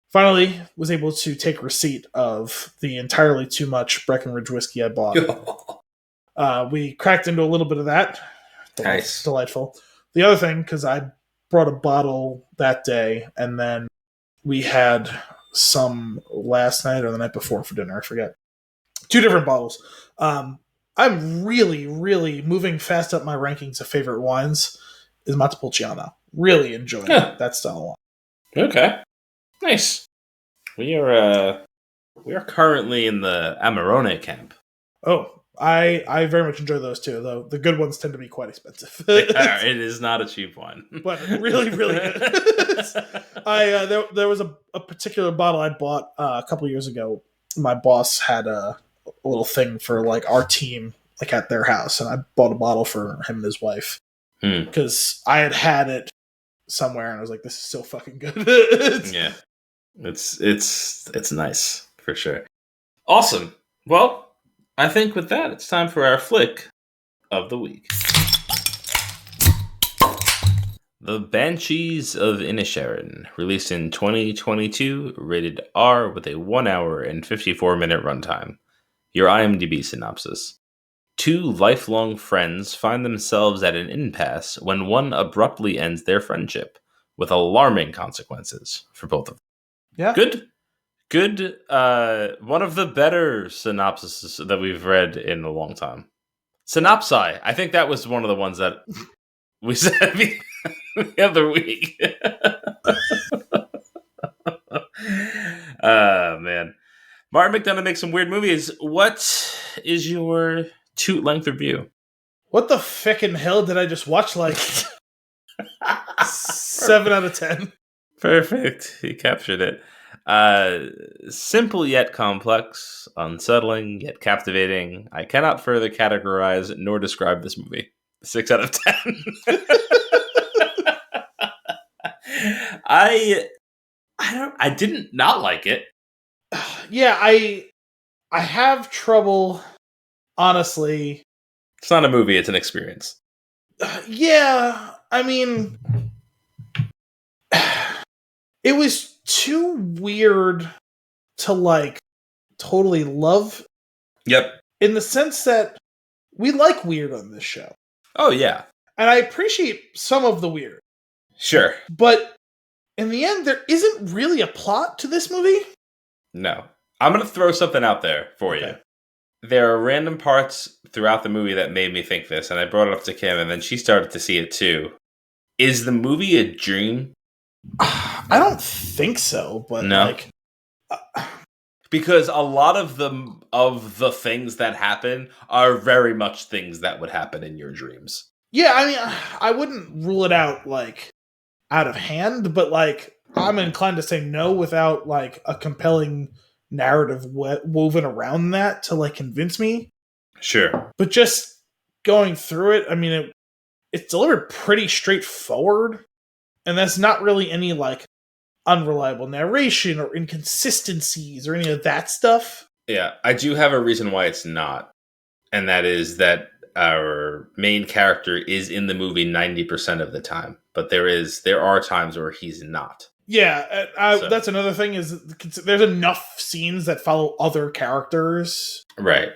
finally was able to take receipt of the entirely too much Breckenridge whiskey I bought. We cracked into a little bit of that. Nice. Delightful. The other thing, because I brought a bottle that day, and then we had some last night or the night before for dinner. I forget. 2 different bottles. I'm really, really moving fast up my rankings of favorite wines is Montepulciano. Really enjoying that style of wine. Okay. Nice. We are currently in the Amarone camp. Oh, I very much enjoy those too, though the good ones tend to be quite expensive. It is not a cheap one. But really, really good. There was a particular bottle I bought a couple years ago. My boss had a little thing for like our team, like at their house, and I bought a bottle for him and his wife because I had it somewhere, and I was like, "This is so fucking good." Yeah, it's nice for sure. Awesome. Well, I think with that, it's time for our flick of the week. The Banshees of Inisherin, released in 2022, rated R with a 1 hour and 54-minute runtime. Your IMDb synopsis. 2 lifelong friends find themselves at an impasse when one abruptly ends their friendship, with alarming consequences for both of them. Yeah. Good. One of the better synopses that we've read in a long time. Synopsi. I think that was one of the ones that we said the other week. Man. Martin McDonough makes some weird movies. What is your toot-length review? What the feckin' hell did I just watch? Like 7 out of 10. Perfect. He captured it. Simple yet complex, unsettling yet captivating. I cannot further categorize nor describe this movie. 6 out of 10. I didn't not like it. Yeah, I have trouble honestly, It's not a movie, it's an experience. Yeah, I mean, it was too weird to like totally love. Yep. In the sense that we like weird on this show. Oh, yeah. And I appreciate some of the weird. Sure. But in the end, there isn't really a plot to this movie. No. I'm going to throw something out there for you. There are random parts throughout the movie that made me think this, and I brought it up to Kim, and then she started to see it too. Is the movie a dream? I don't think so, but no. Because a lot of the things that happen are very much things that would happen in your dreams. Yeah, I mean, I wouldn't rule it out like out of hand, but like I'm inclined to say no without like a compelling narrative woven around that to like convince me. Sure. But just going through it, I mean, it's delivered pretty straightforward, and that's not really any like unreliable narration or inconsistencies or any of that stuff. Yeah, I do have a reason why it's not, and that is that our main character is in the movie 90% of the time, but there are times where he's not. Yeah, that's another thing is there's enough scenes that follow other characters. Right.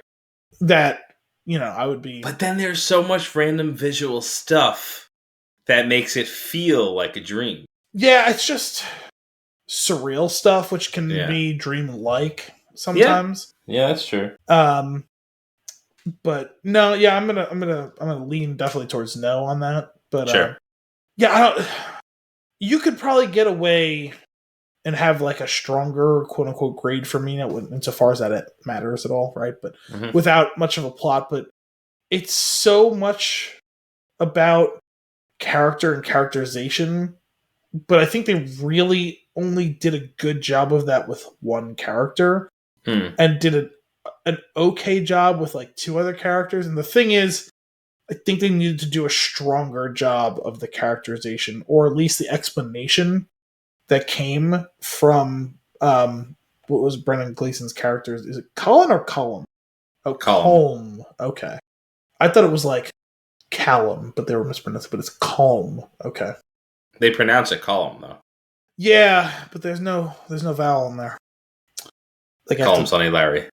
That, I would be... But then there's so much random visual stuff that makes it feel like a dream. Yeah, it's just surreal stuff, which can be dream-like sometimes. Yeah, that's true. But no, yeah, I'm gonna lean definitely towards no on that. But sure. You could probably get away and have like a stronger quote unquote grade for me, insofar as that it matters at all, right? But without much of a plot. But it's so much about character and characterization. But I think they really only did a good job of that with one character, and did an okay job with like two other characters. And the thing is, I think they needed to do a stronger job of the characterization, or at least the explanation that came from what was Brendan Gleeson's character. Is it Colin or Cullum? Oh, Colm. Okay. I thought it was like Callum, but they were mispronounced, but it's Colm. Okay. They pronounce it Colum, though. Yeah, but there's no vowel in there. Like Colum Sonny Larry.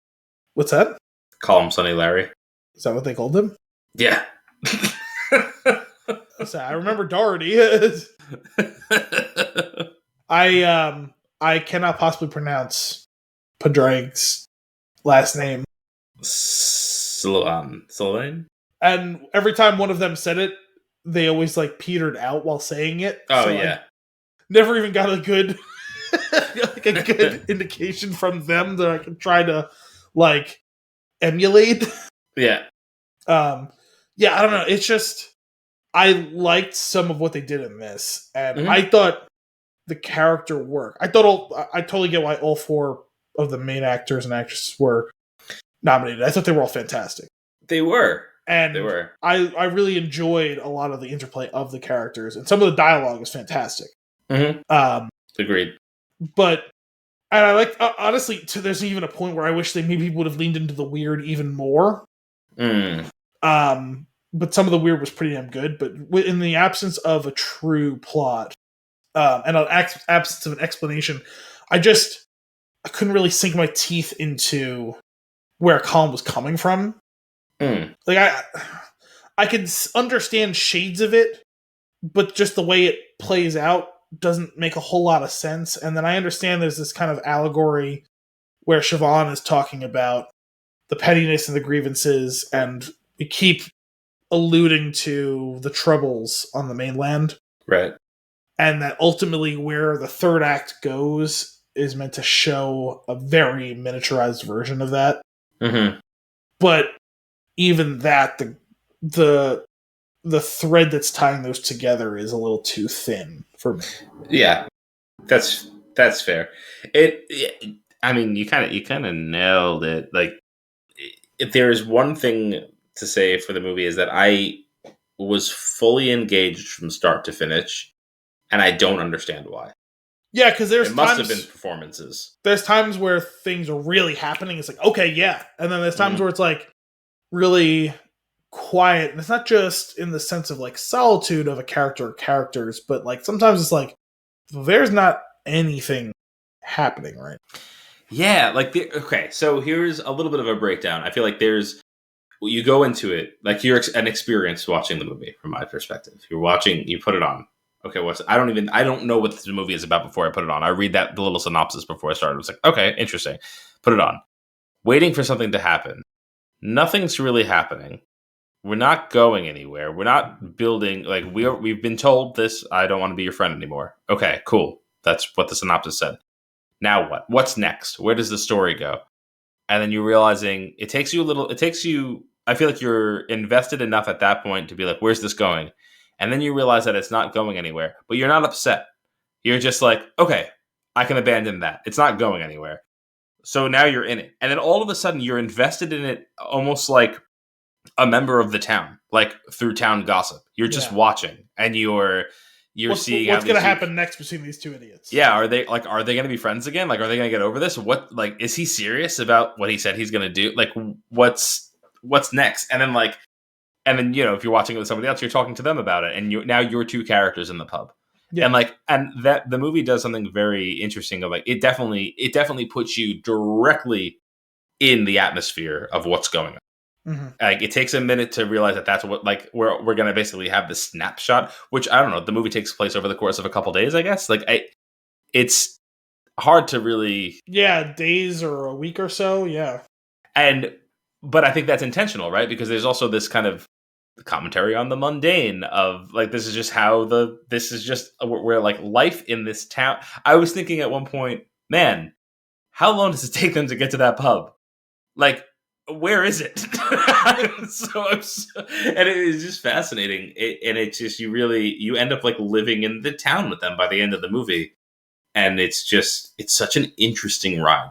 What's that? Colum Sonny Larry. Is that what they called him? Yeah. I remember Doherty. I cannot possibly pronounce Padraig's last name. Sloan? And every time one of them said it, they always like petered out while saying it. Oh, so yeah. Never even got a good good indication from them that I could try to like emulate. Yeah. Yeah, I don't know. It's just I liked some of what they did in this, and I thought the character work. I totally get why all four of the main actors and actresses were nominated. I thought they were all fantastic. They were. And they were. I really enjoyed a lot of the interplay of the characters, and some of the dialogue is fantastic. Agreed. And I like, honestly, there's even a point where I wish they maybe would have leaned into the weird even more. But some of the weird was pretty damn good. But in the absence of a true plot, and an absence of an explanation, I couldn't really sink my teeth into where Colin was coming from. Like I could understand shades of it, but just the way it plays out doesn't make a whole lot of sense. And then I understand there's this kind of allegory where Siobhan is talking about the pettiness and the grievances, and we keep alluding to the troubles on the mainland. Right. And that ultimately where the third act goes is meant to show a very miniaturized version of that. But even that, the thread that's tying those together is a little too thin for me. Yeah, that's fair. I mean, you kind of nailed it. Like, if there's one thing to say for the movie is that I was fully engaged from start to finish, and I don't understand why. Yeah, because it must have been performances. There's times where things are really happening. It's like, okay, yeah, and then there's times where it's like, really quiet. And it's not just in the sense of like solitude of a character or characters, but like sometimes it's like there's not anything happening, right? Yeah, like okay, so here's a little bit of a breakdown. I feel like there's you go into it like you're an experience watching the movie from my perspective. You're watching, you put it on. Okay, I don't know what the movie is about before I put it on. I read the little synopsis before I started. I was like, okay, interesting. Put it on. Waiting for something to happen. Nothing's really happening. We're not going anywhere. We're not building like we've been told this. I don't want to be your friend anymore. Okay, cool. That's what the synopsis said. Now what? What's next? Where does the story go? And then you're realizing it takes you, I feel like you're invested enough at that point to be like, where's this going? And then you realize that it's not going anywhere, but you're not upset. You're just like, okay, I can abandon that. It's not going anywhere. So now you're in it. And then all of a sudden you're invested in it almost like a member of the town, like through town gossip. You're just watching and you're seeing what's going to happen next between these two idiots. Yeah, are they going to be friends again? Like, are they going to get over this? What, like, is he serious about what he said he's going to do? Like, what's next? And then if you're watching it with somebody else, you're talking to them about it, and now you're two characters in the pub. Yeah. And that the movie does something very interesting. Of like, it definitely puts you directly in the atmosphere of what's going on. Mm-hmm. Like, it takes a minute to realize that that's what, like, we're going to basically have this snapshot, which I don't know. The movie takes place over the course of a couple days, I guess. Like, it's hard to really, days or a week or so, but I think that's intentional, right? Because there's also this kind of commentary on the mundane of like, this is just where like life in this town. I was thinking at one point, man, how long does it take them to get to that pub? Like, where is it? And it is just fascinating. And it's just, you end up like living in the town with them by the end of the movie. And it's such an interesting ride.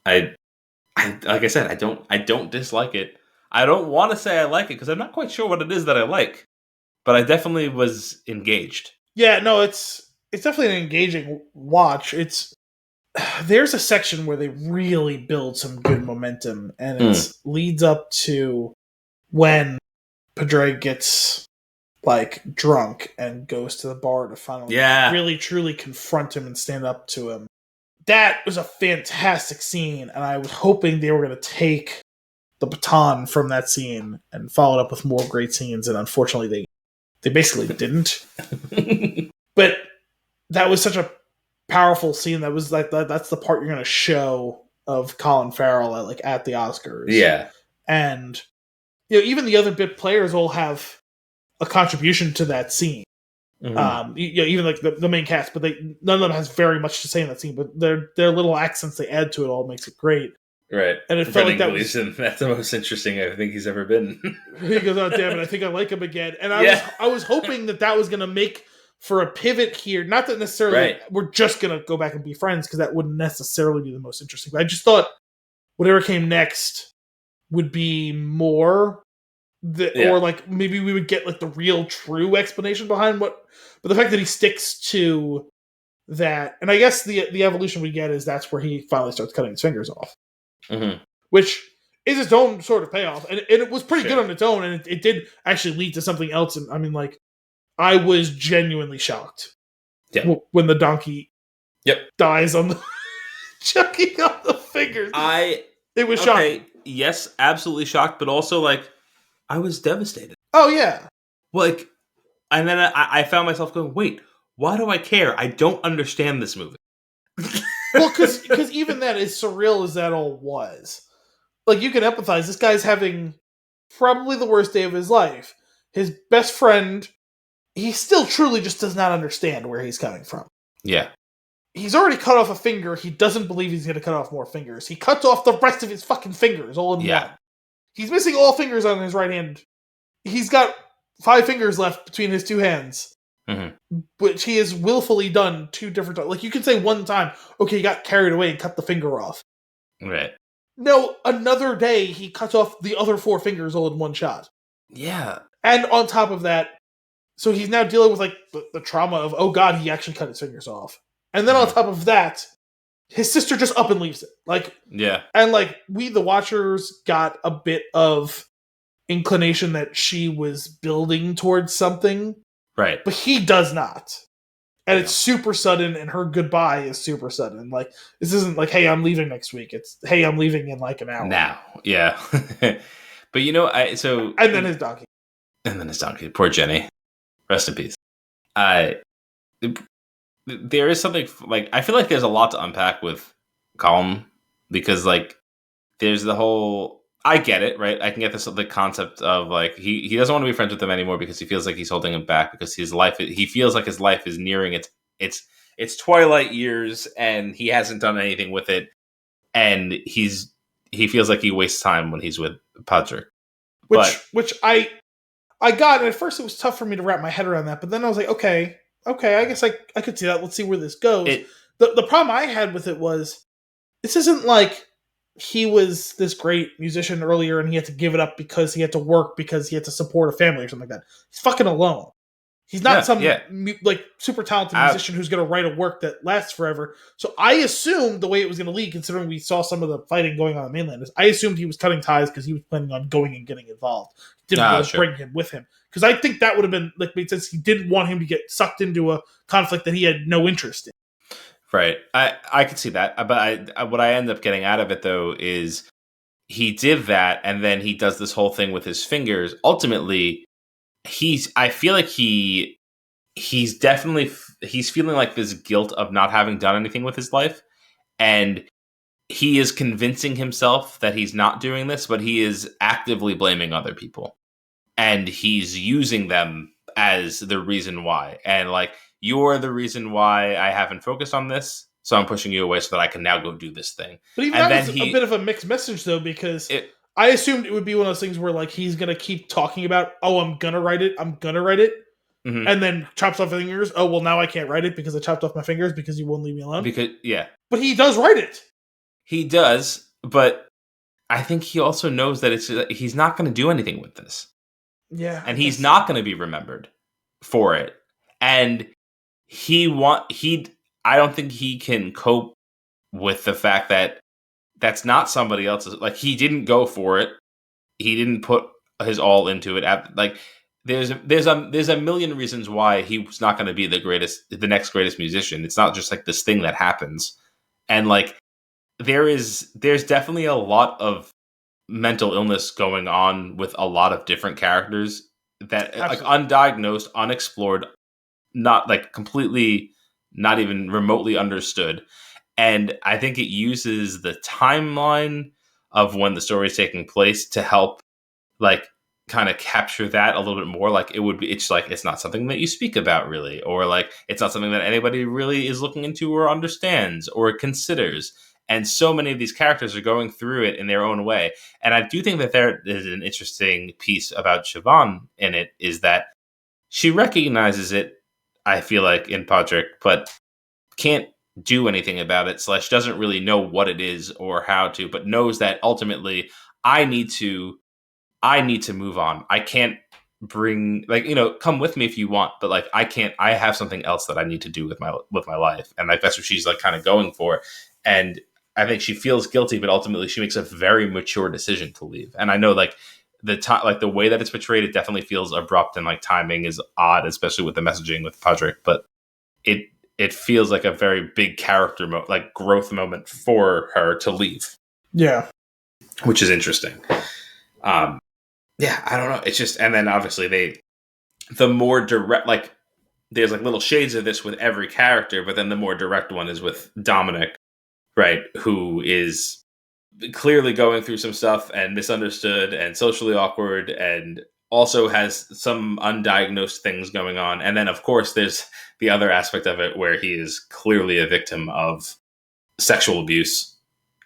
I like I said, I don't dislike it. I don't want to say I like it because I'm not quite sure what it is that I like, but I definitely was engaged. Yeah, no, it's definitely an engaging watch. There's a section where they really build some good momentum, and it leads up to when Padre gets like drunk and goes to the bar to finally really truly confront him and stand up to him. That was a fantastic scene, and I was hoping they were going to take the baton from that scene and follow it up with more great scenes, and unfortunately they basically didn't. But that was such a powerful scene. That was like that's the part you're going to show of Colin Farrell at the Oscars. Yeah. And even the other bit players all have a contribution to that scene. Mm-hmm. Even like the main cast, but none of them has very much to say in that scene, but their little accents they add to it all makes it great. Right. And it felt like that's the most interesting I think he's ever been. He goes, oh damn it, I think I like him again. And I was hoping that was going to make for a pivot here. Not that necessarily we're just going to go back and be friends, because that wouldn't necessarily be the most interesting. But I just thought whatever came next would be more, or like maybe we would get like the real true explanation behind what. But the fact that he sticks to that, and I guess the evolution we get is that's where he finally starts cutting his fingers off. Mm-hmm. Which is its own sort of payoff, and it was pretty good on its own, and it did actually lead to something else. And I mean, like, I was genuinely shocked when the donkey dies on the chucking off the fingers. It was shocking. Yes, absolutely shocked, but also like I was devastated. Oh yeah, like, and then I found myself going, wait, why do I care? I don't understand this movie. Well, because even that, as surreal as that all was, like, you can empathize. This guy's having probably the worst day of his life. His best friend, he still truly just does not understand where he's coming from. Yeah. He's already cut off a finger. He doesn't believe he's going to cut off more fingers. He cuts off the rest of his fucking fingers all in one. He's missing all fingers on his right hand. He's got 5 fingers left between his 2 hands. Mm-hmm. Which he has willfully done 2 different times. Like, you could say one time, okay, he got carried away and cut the finger off. Right. No, another day he cuts off the other 4 fingers all in one shot. Yeah. And on top of that, so he's now dealing with like the trauma of, oh god, he actually cut his fingers off. And then on top of that, his sister just up and leaves it. Like, yeah. And like, we, the watchers, got a bit of inclination that she was building towards something, Right. but he does not. And it's super sudden, and her goodbye is super sudden. Like, this isn't like, hey, I'm leaving next week. It's, hey, I'm leaving in like an hour. Now. Yeah. But And then his donkey. And then his donkey. Poor Jenny. Rest in peace. There is something, like, I feel like there's a lot to unpack with Calm, because, like, there's the whole, I get it, right? I can get the concept of, like, he doesn't want to be friends with them anymore because he feels like he's holding him back, because he feels like his life is nearing its twilight years, and he hasn't done anything with it, and he feels like he wastes time when he's with Patrick. Which I got, and at first it was tough for me to wrap my head around that, but then I was like, okay, I guess I could see that. Let's see where this goes. The problem I had with it was, this isn't like he was this great musician earlier and he had to give it up because he had to work, because he had to support a family or something like that. He's fucking alone. He's not like super talented musician who's going to write a work that lasts forever. So I assumed the way it was going to lead, considering we saw some of the fighting going on in the mainland, is I assumed he was cutting ties because he was planning on going and getting involved. Didn't want to bring him with him, because I think that would have been like made sense. He didn't want him to get sucked into a conflict that he had no interest in. Right. I could see that. But what I end up getting out of it, though, is he did that, and then he does this whole thing with his fingers. Ultimately, I feel like he's feeling like this guilt of not having done anything with his life. And he is convincing himself that he's not doing this, but he is actively blaming other people. And he's using them as the reason why. And, like, you're the reason why I haven't focused on this, so I'm pushing you away so that I can now go do this thing. But even that was a bit of a mixed message, though, because I assumed it would be one of those things where, like, he's going to keep talking about, oh, I'm going to write it, mm-hmm. and then chops off his fingers. Oh, well, now I can't write it because I chopped off my fingers because you won't leave me alone. But he does write it. He does, but I think he also knows that he's not going to do anything with this. Yeah. And he's not going to be remembered for it. And I don't think he can cope with the fact that that's not somebody else's. Like, he didn't go for it. He didn't put his all into it. Like, there's a million reasons why he's not going to be the next greatest musician. It's not just like this thing that happens. And, like, there's definitely a lot of mental illness going on with a lot of different characters that like undiagnosed, unexplored, not like completely, not even remotely understood. And I think it uses the timeline of when the story is taking place to help, like, kind of capture that a little bit more. Like, it's like, it's not something that you speak about really, or like, it's not something that anybody really is looking into or understands or considers. And so many of these characters are going through it in their own way. And I do think that there is an interesting piece about Siobhan in it, is that she recognizes it, I feel like, in Podrick, but can't do anything about it, / doesn't really know what it is or how to, but knows that ultimately I need to move on. I can't bring, like, come with me if you want, but like, I have something else that I need to do with my life. And like, that's what she's like kind of going for. And I think she feels guilty, but ultimately she makes a very mature decision to leave. And I know, like, the way that it's portrayed, it definitely feels abrupt, and like timing is odd, especially with the messaging with Podrick, but it feels like a very big character growth moment for her to leave. Yeah. Which is interesting. Yeah, I don't know. It's just, and then obviously the more direct, like, there's like little shades of this with every character, but then the more direct one is with Dominic, right? Who is clearly going through some stuff and misunderstood and socially awkward, and also has some undiagnosed things going on. And then, of course, there's the other aspect of it where he is clearly a victim of sexual abuse.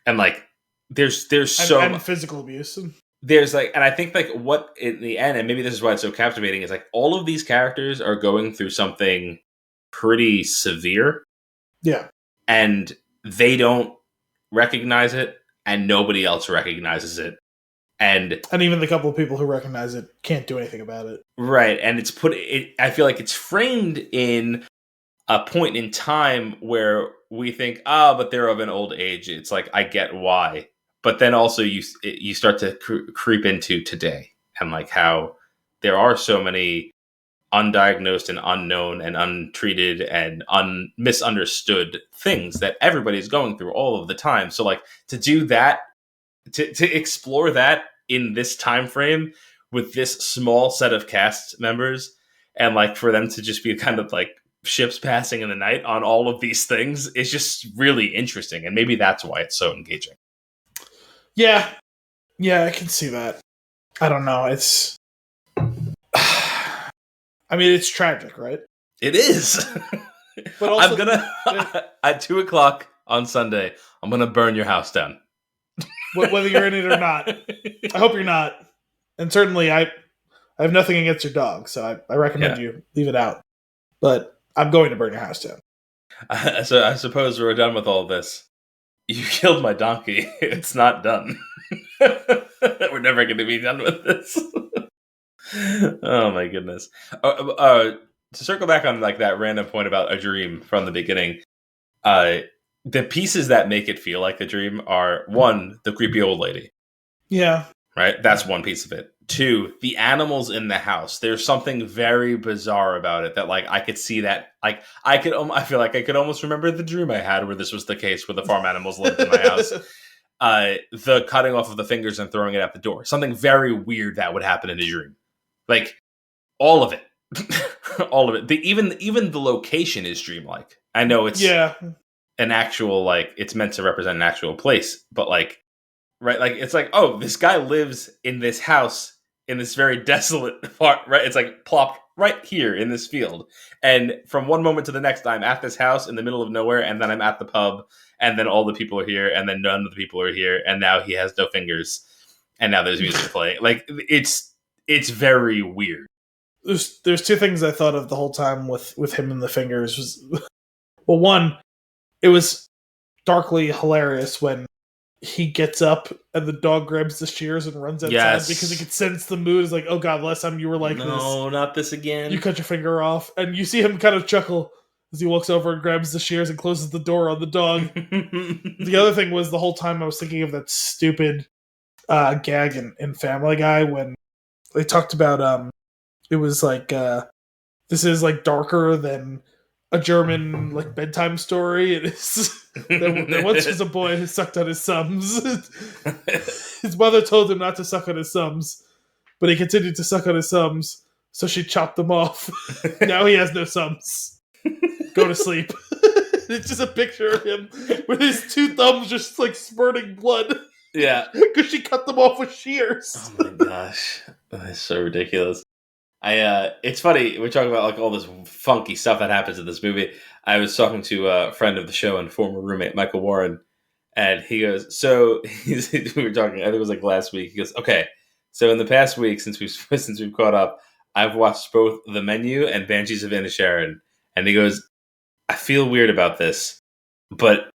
And like, there's and physical abuse. There's like, and I think like what in the end, and maybe this is why it's so captivating, is like all of these characters are going through something pretty severe. Yeah. And they don't recognize it, and nobody else recognizes it. And even the couple of people who recognize it can't do anything about it. Right. And I feel like it's framed in a point in time where we think, but they're of an old age. It's like, I get why. But then also you start to creep into today. and like how there are so many undiagnosed and unknown and untreated and misunderstood things that everybody's going through all of the time. So like to do that, to explore that in this time frame with this small set of cast members, and like for them to just be kind of like ships passing in the night on all of these things is just really interesting, and maybe that's why it's so engaging. Yeah, I can see that. I don't know. It's, I mean, it's tragic, right? It is. But also, I'm gonna at 2:00 on Sunday, I'm gonna burn your house down. Whether you're in it or not. I hope you're not. And certainly, I have nothing against your dog, so I recommend you leave it out. But I'm going to burn your house down. So I suppose we're done with all this. You killed my donkey. It's not done. We're never going to be done with this. Oh my goodness. To circle back on like that random point about a dream from the beginning, the pieces that make it feel like a dream are, one, the creepy old lady. Yeah. Right? That's one piece of it. Two, the animals in the house. There's something very bizarre about it that, like, I could see that. Like, I feel like I could almost remember the dream I had where this was the case, where the farm animals lived in my house. The cutting off of the fingers and throwing it out the door. Something very weird that would happen in a dream. Like, all of it. All of it. Even the location is dreamlike. I know it's an actual, like, it's meant to represent an actual place, but, like, right, like, it's like, oh, this guy lives in this house in this very desolate part, right? It's like plopped right here in this field. And from one moment to the next, I'm at this house in the middle of nowhere, and then I'm at the pub, and then all the people are here, and then none of the people are here, and now he has no fingers, and now there's music playing. Like, it's very weird. There's two things I thought of the whole time with him and the fingers. Was, well, one, it was darkly hilarious when he gets up and the dog grabs the shears and runs outside because he could sense the mood. It's like, oh god, last time you were like this. No, not this again. You cut your finger off, and you see him kind of chuckle as he walks over and grabs the shears and closes the door on the dog. The other thing was, the whole time I was thinking of that stupid gag in Family Guy when they talked about it was like this is like darker than a German like bedtime story. It is. There once was a boy who sucked on his thumbs. His mother told him not to suck on his thumbs, but he continued to suck on his thumbs, so she chopped them off. Now he has no thumbs. Go to sleep. It's just a picture of him with his two thumbs just like spurting blood. Yeah, because she cut them off with shears. Oh my gosh, that's so ridiculous. It's funny, we're talking about like all this funky stuff that happens in this movie. I was talking to a friend of the show and former roommate, Michael Warren, and he goes, we were talking, I think it was like last week, he goes, okay, so in the past week, since we've caught up, I've watched both The Menu and Banshees of Inisherin, and he goes, I feel weird about this, but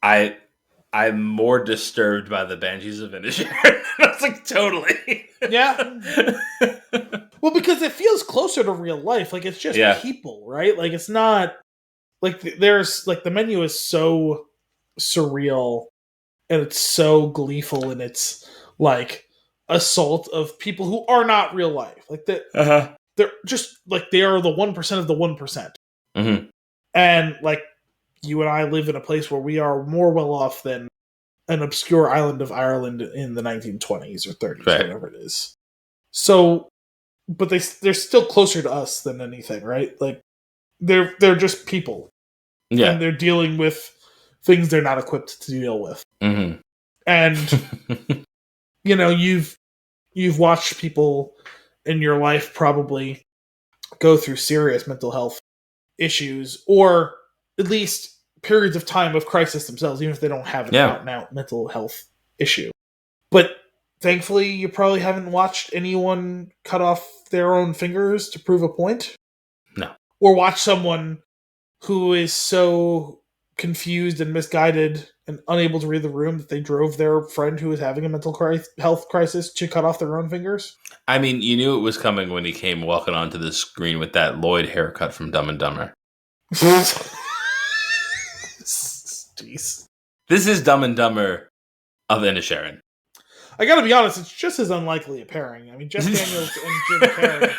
I'm more disturbed by the Banshees of Inisherin. I was like, totally. Yeah. Well, because it feels closer to real life. Like, it's just people, right? Like, it's not... Like, there's... Like, The Menu is so surreal, and it's so gleeful in its, like, assault of people who are not real life. Like, they're just... Like, they are the 1% of the 1%. Mm-hmm. And, like, you and I live in a place where we are more well off than an obscure island of Ireland in the 1920s or 30s, right. Whatever it is. So, but they're still closer to us than anything, right? Like, they're just people. Yeah. And they're dealing with things they're not equipped to deal with. Mm-hmm. And, you know, you've watched people in your life probably go through serious mental health issues, or at least periods of time of crisis themselves, even if they don't have an out-and-out mental health issue. But thankfully, you probably haven't watched anyone cut off their own fingers to prove a point. No. Or watch someone who is so confused and misguided and unable to read the room that they drove their friend who was having a mental health crisis to cut off their own fingers. I mean, you knew it was coming when he came walking onto the screen with that Lloyd haircut from Dumb and Dumber. Jeez. This is Dumb and Dumber of Inisherin. I gotta be honest, it's just as unlikely a pairing. I mean, Jeff Daniels and Jim Carrey.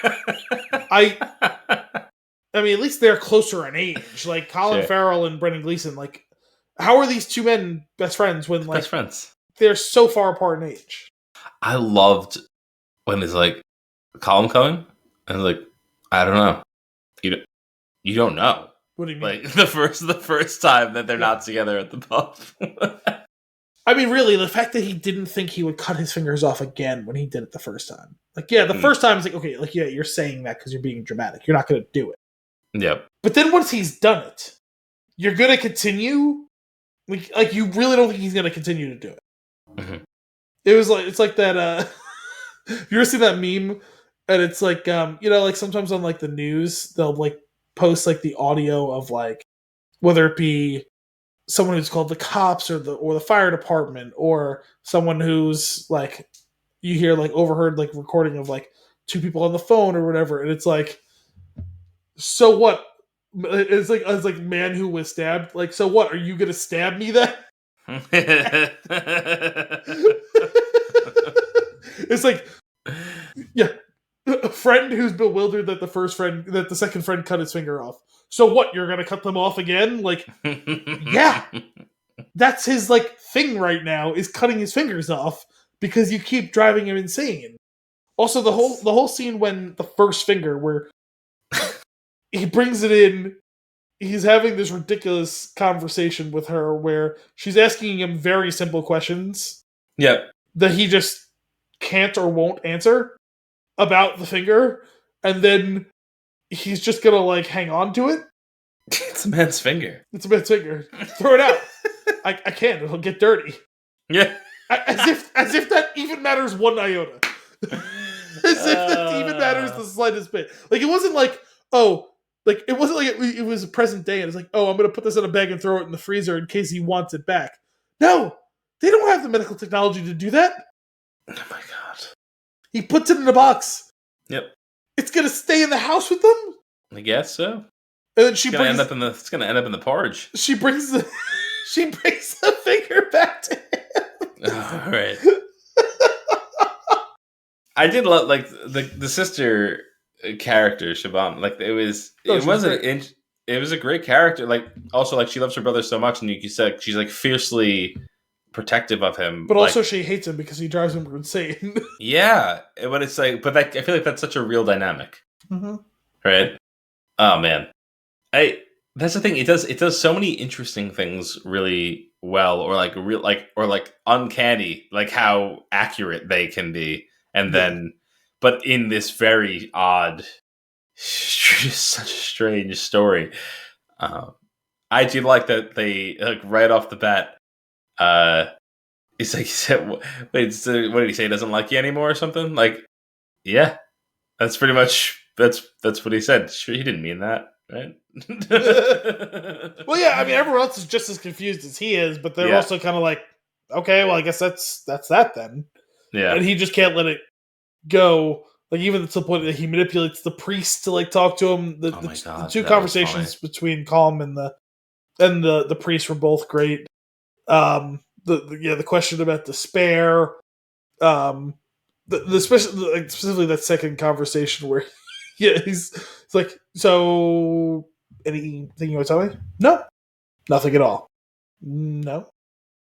I mean, at least they're closer in age. Like Colin Farrell and Brendan Gleeson. Like, how are these two men best friends when like best friends? They're so far apart in age. I loved when it's like, Colin coming, and like, I don't know. You don't know. What do you mean? Like the first time that they're not together at the pub. I mean, really, the fact that he didn't think he would cut his fingers off again when he did it the first time. Like, yeah, the first time is like, okay, like, yeah, you're saying that because you're being dramatic. You're not going to do it. Yep. But then once he's done it, you're going to continue. Like you really don't think he's going to continue to do it. Mm-hmm. It's like that. You ever see that meme? And it's like, like sometimes on like the news, they'll like post like the audio of like whether it be someone who's called the cops or the fire department or someone who's like you hear like overheard like recording of like two people on the phone or whatever, and it's like, so what? It's like man who was stabbed. Like, so what? Are you gonna stab me then? It's like, yeah, a friend who's bewildered that the second friend cut his finger off. So what? You're gonna cut them off again? Like, yeah, that's his like thing right now is cutting his fingers off because you keep driving him insane. Also, the whole scene when the first finger where he brings it in, he's having this ridiculous conversation with her where she's asking him very simple questions. Yep. That he just can't or won't answer about the finger, and then he's just gonna like hang on to it. It's a man's finger. It's a man's finger. Throw it out. I can't. It'll get dirty. Yeah. As if that even matters one iota. As if that even matters the slightest bit. Like, it wasn't like, it wasn't like it was a present day and it's like, I'm going to put this in a bag and throw it in the freezer in case he wants it back. No! They don't have the medical technology to do that. Oh my god. He puts it in a box. Yep. It's going to stay in the house with them? I guess so. And then it's going to end up in the porridge. She brings the finger back to him. All right. I did love like the sister character Siobhan. Like it was a great character. Like also like she loves her brother so much, and you said she's like fiercely protective of him. But also she hates him because he drives him insane. Yeah, but it's like, I feel like that's such a real dynamic, right? Oh man, that's the thing. It does so many interesting things really well, or like real or uncanny, like how accurate they can be. And then, but in this very odd, just such a strange story. I do like that they like right off the bat. It's like he said, wait, what did he say? He doesn't like you anymore or something? Like, yeah, that's pretty much that's what he said. Sure, he didn't mean that, right? Well, yeah, I mean, everyone else is just as confused as he is, but they're also kind of like, okay, well, I guess that's that then. Yeah. And he just can't let it go. Like, even to the point that he manipulates the priest to like talk to him. The two conversations between Calm and the priest were both great. The question about despair. Specifically that second conversation where he's like, so anything you want to tell me? No. Nothing at all. No.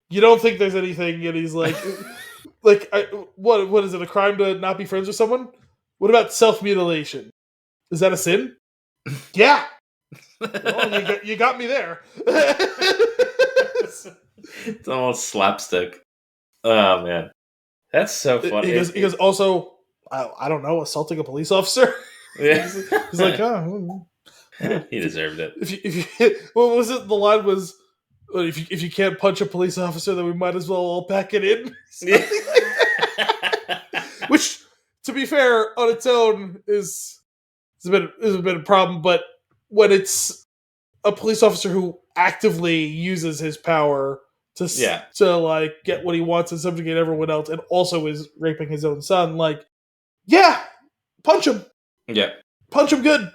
You don't think there's anything, and he's like, what is it, a crime to not be friends with someone? What about self-mutilation? Is that a sin? Yeah. Well, you got me there. It's almost slapstick. Oh, man. That's so funny. He goes also, I don't know, assaulting a police officer? Yeah. He's like, he deserved it. What was it? The line was, if you can't punch a police officer, then we might as well all pack it in. Yeah. Which, to be fair, on its own is a bit of a problem. But when it's a police officer who actively uses his power to like get what he wants and subjugate everyone else, and also is raping his own son, like, yeah, punch him. Yeah, punch him good.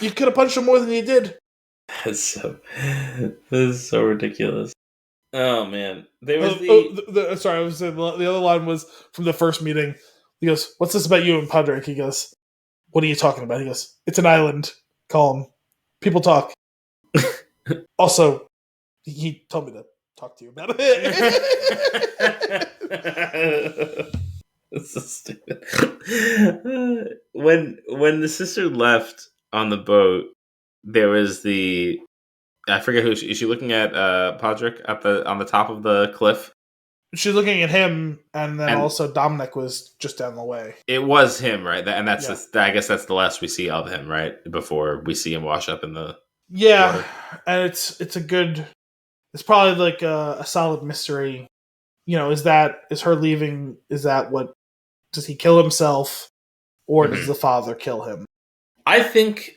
You could have punched him more than you did. This is so ridiculous. Oh man, there was Sorry, I was saying the other line was from the first meeting. He goes, "What's this about you and Padre?" He goes, "What are you talking about?" He goes, "It's an island. Calm. People talk. Also, he told me to talk to you about it." That's so stupid. When the sister left on the boat, there was I forget who is she looking at Podrick on the top of the cliff. She's looking at him, and then And also Dominic was just down the way. it was him, right? And that's Yeah. I guess that's the last we see of him, right? Before we see him wash up in the Yeah, water. and it's a good. It's probably like a solid mystery. You know, is her leaving? Is that what? Does he kill himself, or does the father kill him? I think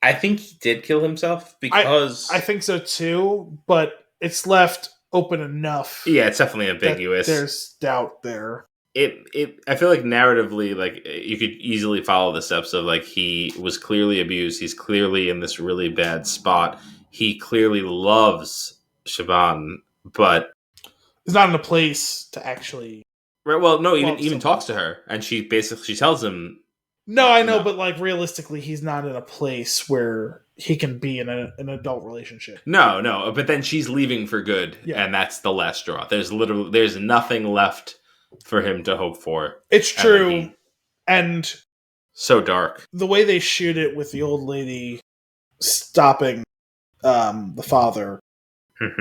he did kill himself because I think so too, but it's left open enough. Yeah, it's definitely ambiguous. There's doubt there. I feel like narratively, like you could easily follow the steps of like he was clearly abused. He's clearly in this really bad spot. He clearly loves Shaban, but he's not in a place to actually. Right. Well, no, even talks to her, and she tells him. No, I know, but like realistically, he's not in a place where he can be in an adult relationship. No, but then she's leaving for good, and that's the last straw. There's nothing left for him to hope for. It's true, and so dark. The way they shoot it with the old lady stopping the father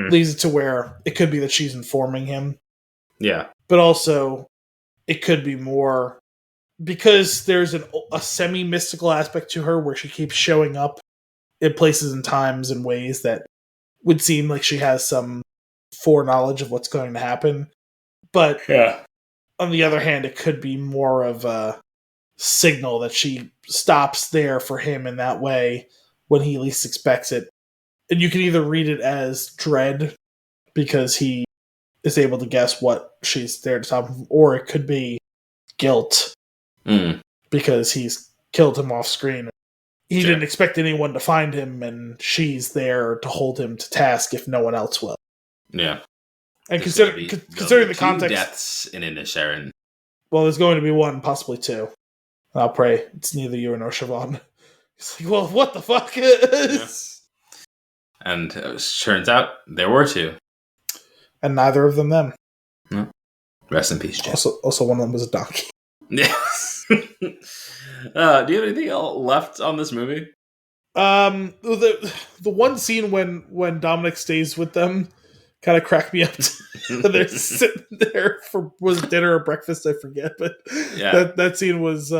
leads it to where it could be that she's informing him. Yeah, but also it could be more because there's a semi-mystical aspect to her where she keeps showing up in places and times and ways that would seem like she has some foreknowledge of what's going to happen. But on the other hand, it could be more of a signal that she stops there for him in that way when he least expects it. And you can either read it as dread because he is able to guess what she's there to stop him, or it could be guilt because he's killed him off screen. He didn't expect anyone to find him, and she's there to hold him to task if no one else will. Yeah. And considering the context, deaths in Inisherin. Well, there's going to be one, possibly two. I'll pray it's neither you nor Siobhan. He's like, well, what the fuck is? Yeah. And it turns out there were two. And neither of them. No. Rest in peace, Jim. Also, one of them was a donkey. Yes. Do you have anything else left on this movie? The one scene when Dominic stays with them kind of cracked me up. They're sitting there for dinner or breakfast, I forget, but that scene was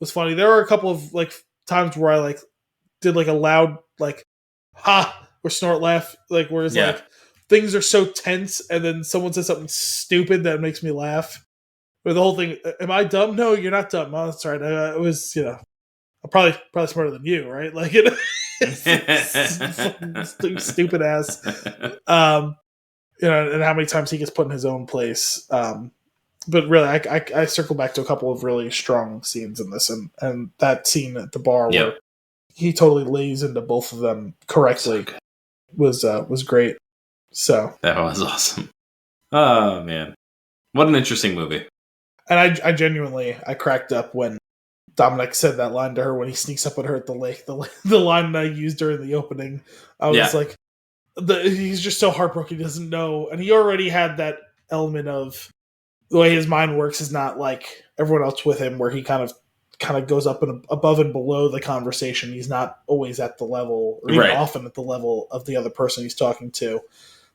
funny. There were a couple of like times where I like did like a loud like ha or snort laugh, like where it's like things are so tense and then someone says something stupid that makes me laugh. But the whole thing, am I dumb? No, you're not dumb. Oh, that's right. I was, I'm probably smarter than you, right? Like stupid ass. And how many times he gets put in his own place. But really, I circle back to a couple of really strong scenes in this, and that scene at the bar where he totally lays into both of them correctly was great. So that was awesome. Oh man, what an interesting movie! And I genuinely cracked up when Dominic said that line to her when he sneaks up on her at the lake. The line that I used during the opening, I was like, he's just so heartbroken. He doesn't know, and he already had that element of the way his mind works is not like everyone else with him, where he kind of goes up and above and below the conversation. He's not always at the level, or even often at the level of the other person he's talking to.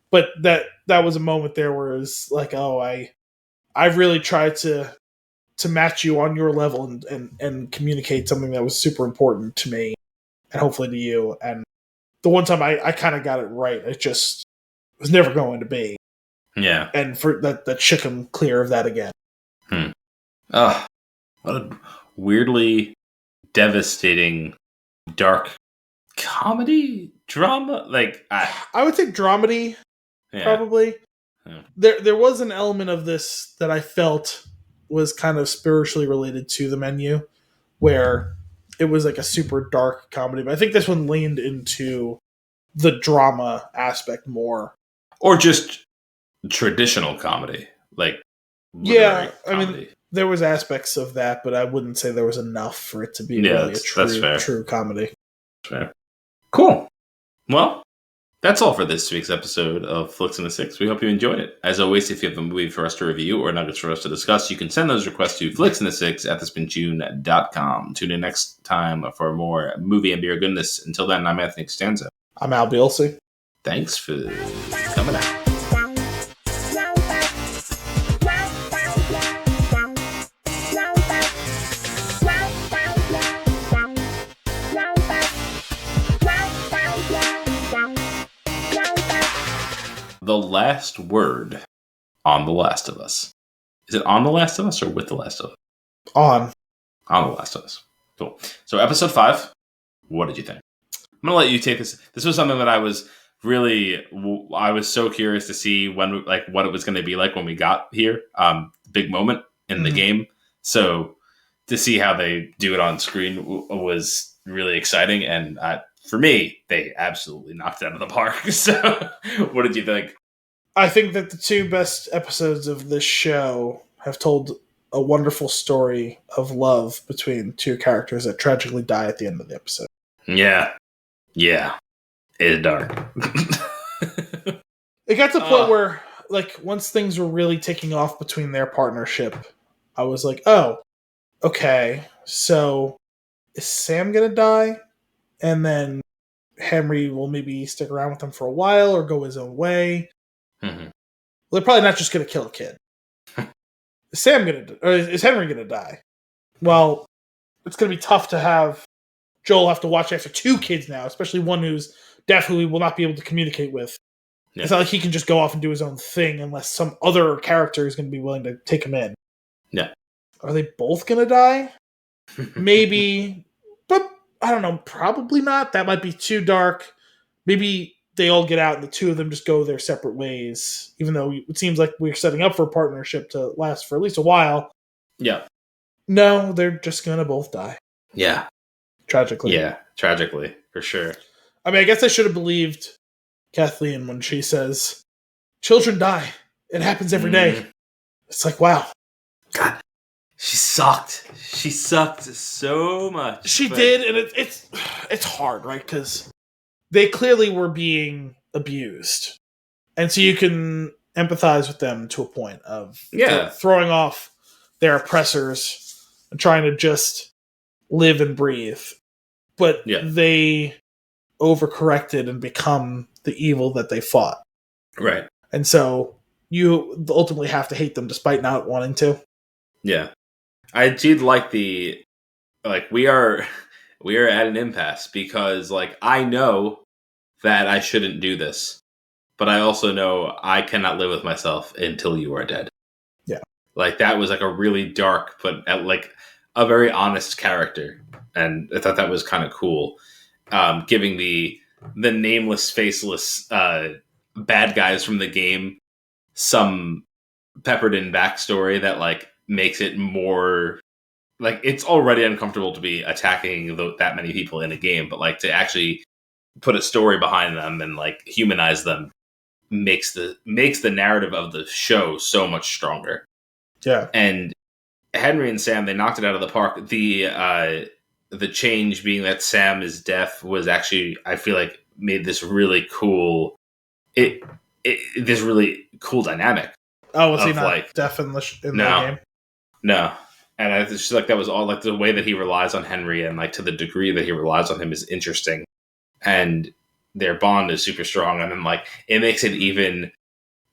But that was a moment there where it was like, oh, I've really tried to match you on your level and communicate something that was super important to me and hopefully to you. And the one time I kind of got it right, it just was never going to be. Yeah. And for that shook him clear of that again. What a weirdly devastating, dark comedy drama. Like I would think dramedy, probably. Yeah. There was an element of this that I felt was kind of spiritually related to the menu, where it was like a super dark comedy. But I think this one leaned into the drama aspect more. Or just traditional comedy, like Yeah, literary I mean, comedy. there was aspects of that, but I wouldn't say there was enough for it to be Yeah, really a that's fair. true comedy. Fair. Cool. Well, that's all for this week's episode of Flix and 6. We hope you enjoyed it. As always, if you have a movie for us to review or nuggets for us to discuss, you can send those requests to flixandthesix@thespinjune.com. Tune in next time for more movie and beer goodness. Until then, I'm Anthony Costanzo. I'm Al Bielsi. Thanks for coming out. The last word on The Last of Us. Is it on The Last of Us or with The Last of Us? On The Last of Us. Cool. So episode 5, what did you think? I'm going to let you take this. This was something that I was so curious to see what it was going to be like when we got here. Big moment in the game. So to see how they do it on screen was really exciting. And for me, they absolutely knocked it out of the park. So what did you think? I think that the 2 best episodes of this show have told a wonderful story of love between 2 characters that tragically die at the end of the episode. Yeah. It's dark. It got to the point where, like, once things were really taking off between their partnership, I was like, oh, okay, so is Sam gonna die? And then Henry will maybe stick around with them for a while or go his own way. Mm-hmm. Well, they're probably not just gonna kill a kid. Is Henry gonna die? Well, it's gonna be tough to have Joel have to watch after 2 kids now, especially one who's deaf who he will not be able to communicate with. Yeah. It's not like he can just go off and do his own thing unless some other character is going to be willing to take him in. Yeah. Are they both going to die? Maybe, but I don't know. Probably not. That might be too dark. Maybe they all get out and the 2 of them just go their separate ways, even though it seems like we're setting up for a partnership to last for at least a while. Yeah. No, they're just going to both die. Yeah. Tragically. Yeah, tragically, for sure. I mean, I guess I should have believed Kathleen when she says, children die. It happens every day. It's like, wow. God, she sucked. She sucked so much. She did, and it's hard, right? Because they clearly were being abused. And so you can empathize with them to a point of throwing off their oppressors and trying to just live and breathe. But they overcorrected and become the evil that they fought. Right. And so you ultimately have to hate them despite not wanting to. Yeah. I did like we are at an impasse because I know that I shouldn't do this, but I also know I cannot live with myself until you are dead. Yeah. That was a really dark, but a very honest character. And I thought that was kind of cool. Giving the nameless, faceless bad guys from the game some peppered in backstory that makes it more it's already uncomfortable to be attacking that many people in a game, but to actually put a story behind them and humanize them makes the narrative of the show so much stronger. Yeah. And Henry and Sam, they knocked it out of the park. The change being that Sam is deaf was actually, I feel made this really cool. This really cool dynamic. Oh, was he not deaf in the game? No. And I just that was all the way that he relies on Henry and to the degree that he relies on him is interesting. And their bond is super strong. And then it makes it even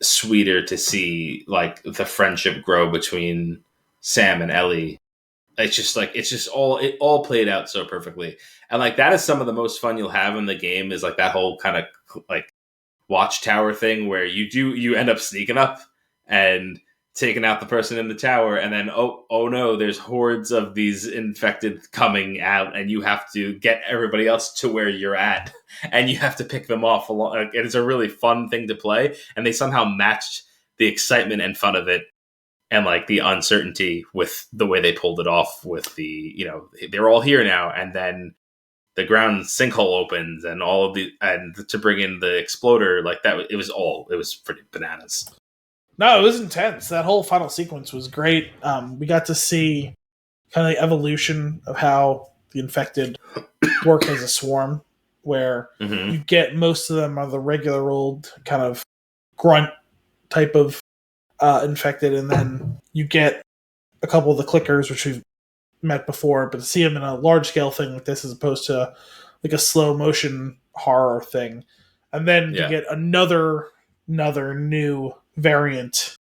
sweeter to see the friendship grow between Sam and Ellie. It's just it all played out so perfectly. And that is some of the most fun you'll have in the game is that whole kind of watchtower thing where you end up sneaking up and taking out the person in the tower, and then oh no, there's hordes of these infected coming out, and you have to get everybody else to where you're at, and you have to pick them off along. It is a really fun thing to play, and they somehow matched the excitement and fun of it and the uncertainty with the way they pulled it off with they're all here now, and then the ground sinkhole opens and all of and to bring in the exploder that it was pretty bananas. No, it was intense. That whole final sequence was great. We got to see kind of the evolution of how the infected work as a swarm, where you get most of them are the regular old kind of grunt type of infected, and then you get a couple of the clickers, which we've met before, but to see them in a large scale thing like this as opposed to like a slow motion horror thing, and then to get another new variant,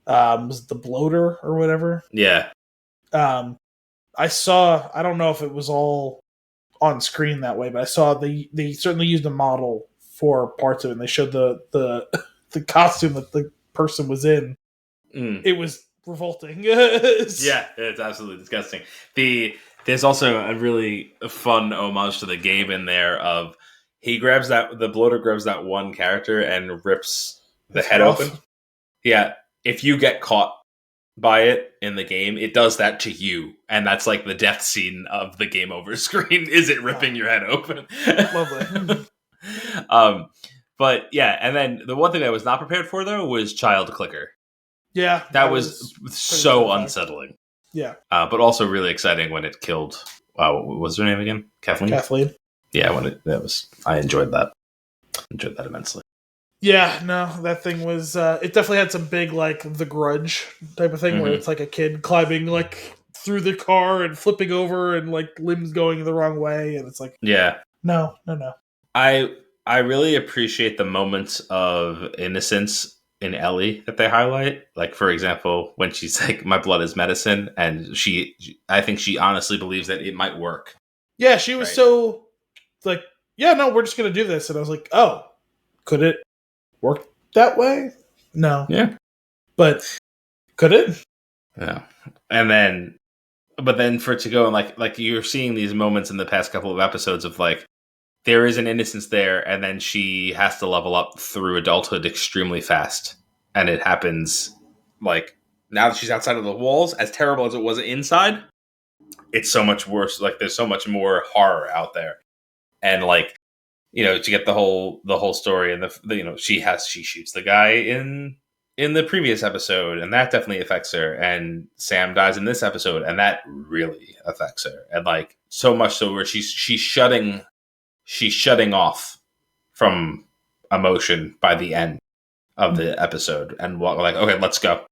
was it the bloater or whatever? Yeah. I saw. I don't know if it was all on screen that way, but I saw they certainly used a model for parts of it. And they showed the the costume that the person was in. It was revolting. Yeah, it's absolutely disgusting. There's also a really fun homage to the game in there of the bloater grabs that one character and rips the head open. Yeah, if you get caught by it in the game, it does that to you, and that's like the death scene of the game over screen. Is it ripping your head open? Lovely. But yeah, and then the one thing I was not prepared for though was child clicker. Yeah, that was so unsettling. Yeah, but also really exciting when it killed. What was her name again? Kathleen. Yeah, I enjoyed that. Enjoyed that immensely. Yeah, no, that thing was. It definitely had some big like The Grudge type of thing where it's like a kid climbing like through the car and flipping over and like limbs going the wrong way, and it's like no. I really appreciate the moments of innocence in Ellie that they highlight. Like, for example, when she's like, my blood is medicine, and I think she honestly believes that it might work. Yeah, she was so like, yeah, no, we're just going to do this. And I was like, oh, could it work that way? No. Yeah. But could it? Yeah. But then for it to go and like you're seeing these moments in the past couple of episodes of like, there is an innocence there, and then she has to level up through adulthood extremely fast. And it happens, like, now that she's outside of the walls, as terrible as it was inside, it's so much worse. Like, there's so much more horror out there. And, like, you know, to get the whole story, and she shoots the guy in the previous episode, and that definitely affects her. And Sam dies in this episode, and that really affects her. And, like, so much so where she's shutting off from emotion by the end of the episode, and like, okay, let's go.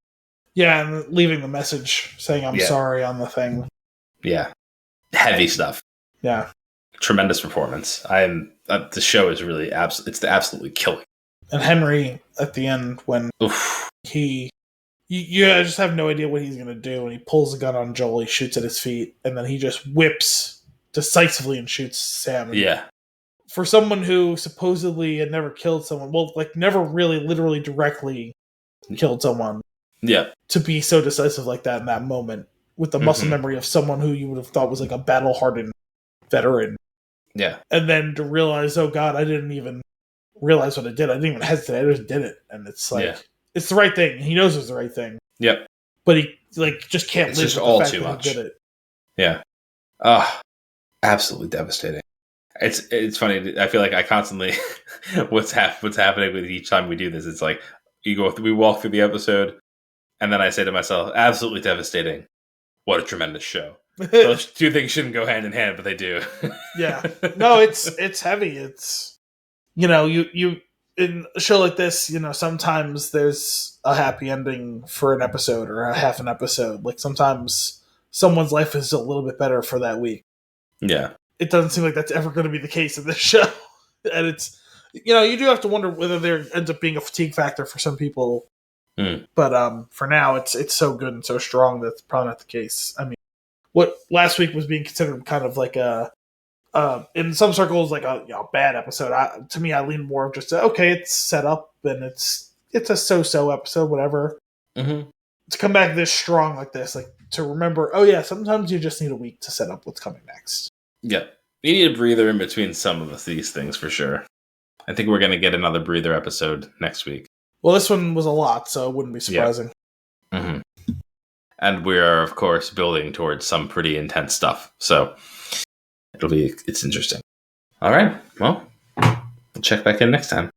Yeah, and leaving the message saying I'm sorry on the thing. Yeah, heavy stuff. Yeah, tremendous performance. The show is really absolutely killing. And Henry at the end when you just have no idea what he's gonna do, and he pulls a gun on Joel, he shoots at his feet, and then he just whips decisively and shoots Sam. Yeah. For someone who supposedly had never killed someone, well, like never really literally directly killed someone. Yeah. To be so decisive like that in that moment with the muscle memory of someone who you would have thought was like a battle-hardened veteran. Yeah. And then to realize, oh God, I didn't even realize what I did. I didn't even hesitate. I just did it. And it's like, it's the right thing. He knows it's the right thing. Yep. But he like just can't live with the fact that he did it. Yeah. Absolutely devastating. It's funny. I feel like I constantly what's happening with each time we do this. It's like we walk through the episode, and then I say to myself, "Absolutely devastating! What a tremendous show!" Those two things shouldn't go hand in hand, but they do. Yeah, no, it's heavy. It's you in a show like this, sometimes there's a happy ending for an episode or a half an episode. Like sometimes someone's life is a little bit better for that week. Yeah. It doesn't seem like that's ever going to be the case in this show. And it's, you do have to wonder whether there ends up being a fatigue factor for some people. But for now, it's so good and so strong that's probably not the case. I mean, what last week was being considered kind of like in some circles, like a bad episode. To me, I lean more of just, okay, it's set up and it's a so-so episode, whatever. Mm-hmm. To come back this strong like this, like to remember, oh yeah, sometimes you just need a week to set up what's coming next. Yeah. You need a breather in between some of these things for sure. I think we're going to get another breather episode next week. Well, this one was a lot, so it wouldn't be surprising. Yeah. Mm-hmm. And we are, of course, building towards some pretty intense stuff. So it's interesting. All right. Well, we'll check back in next time.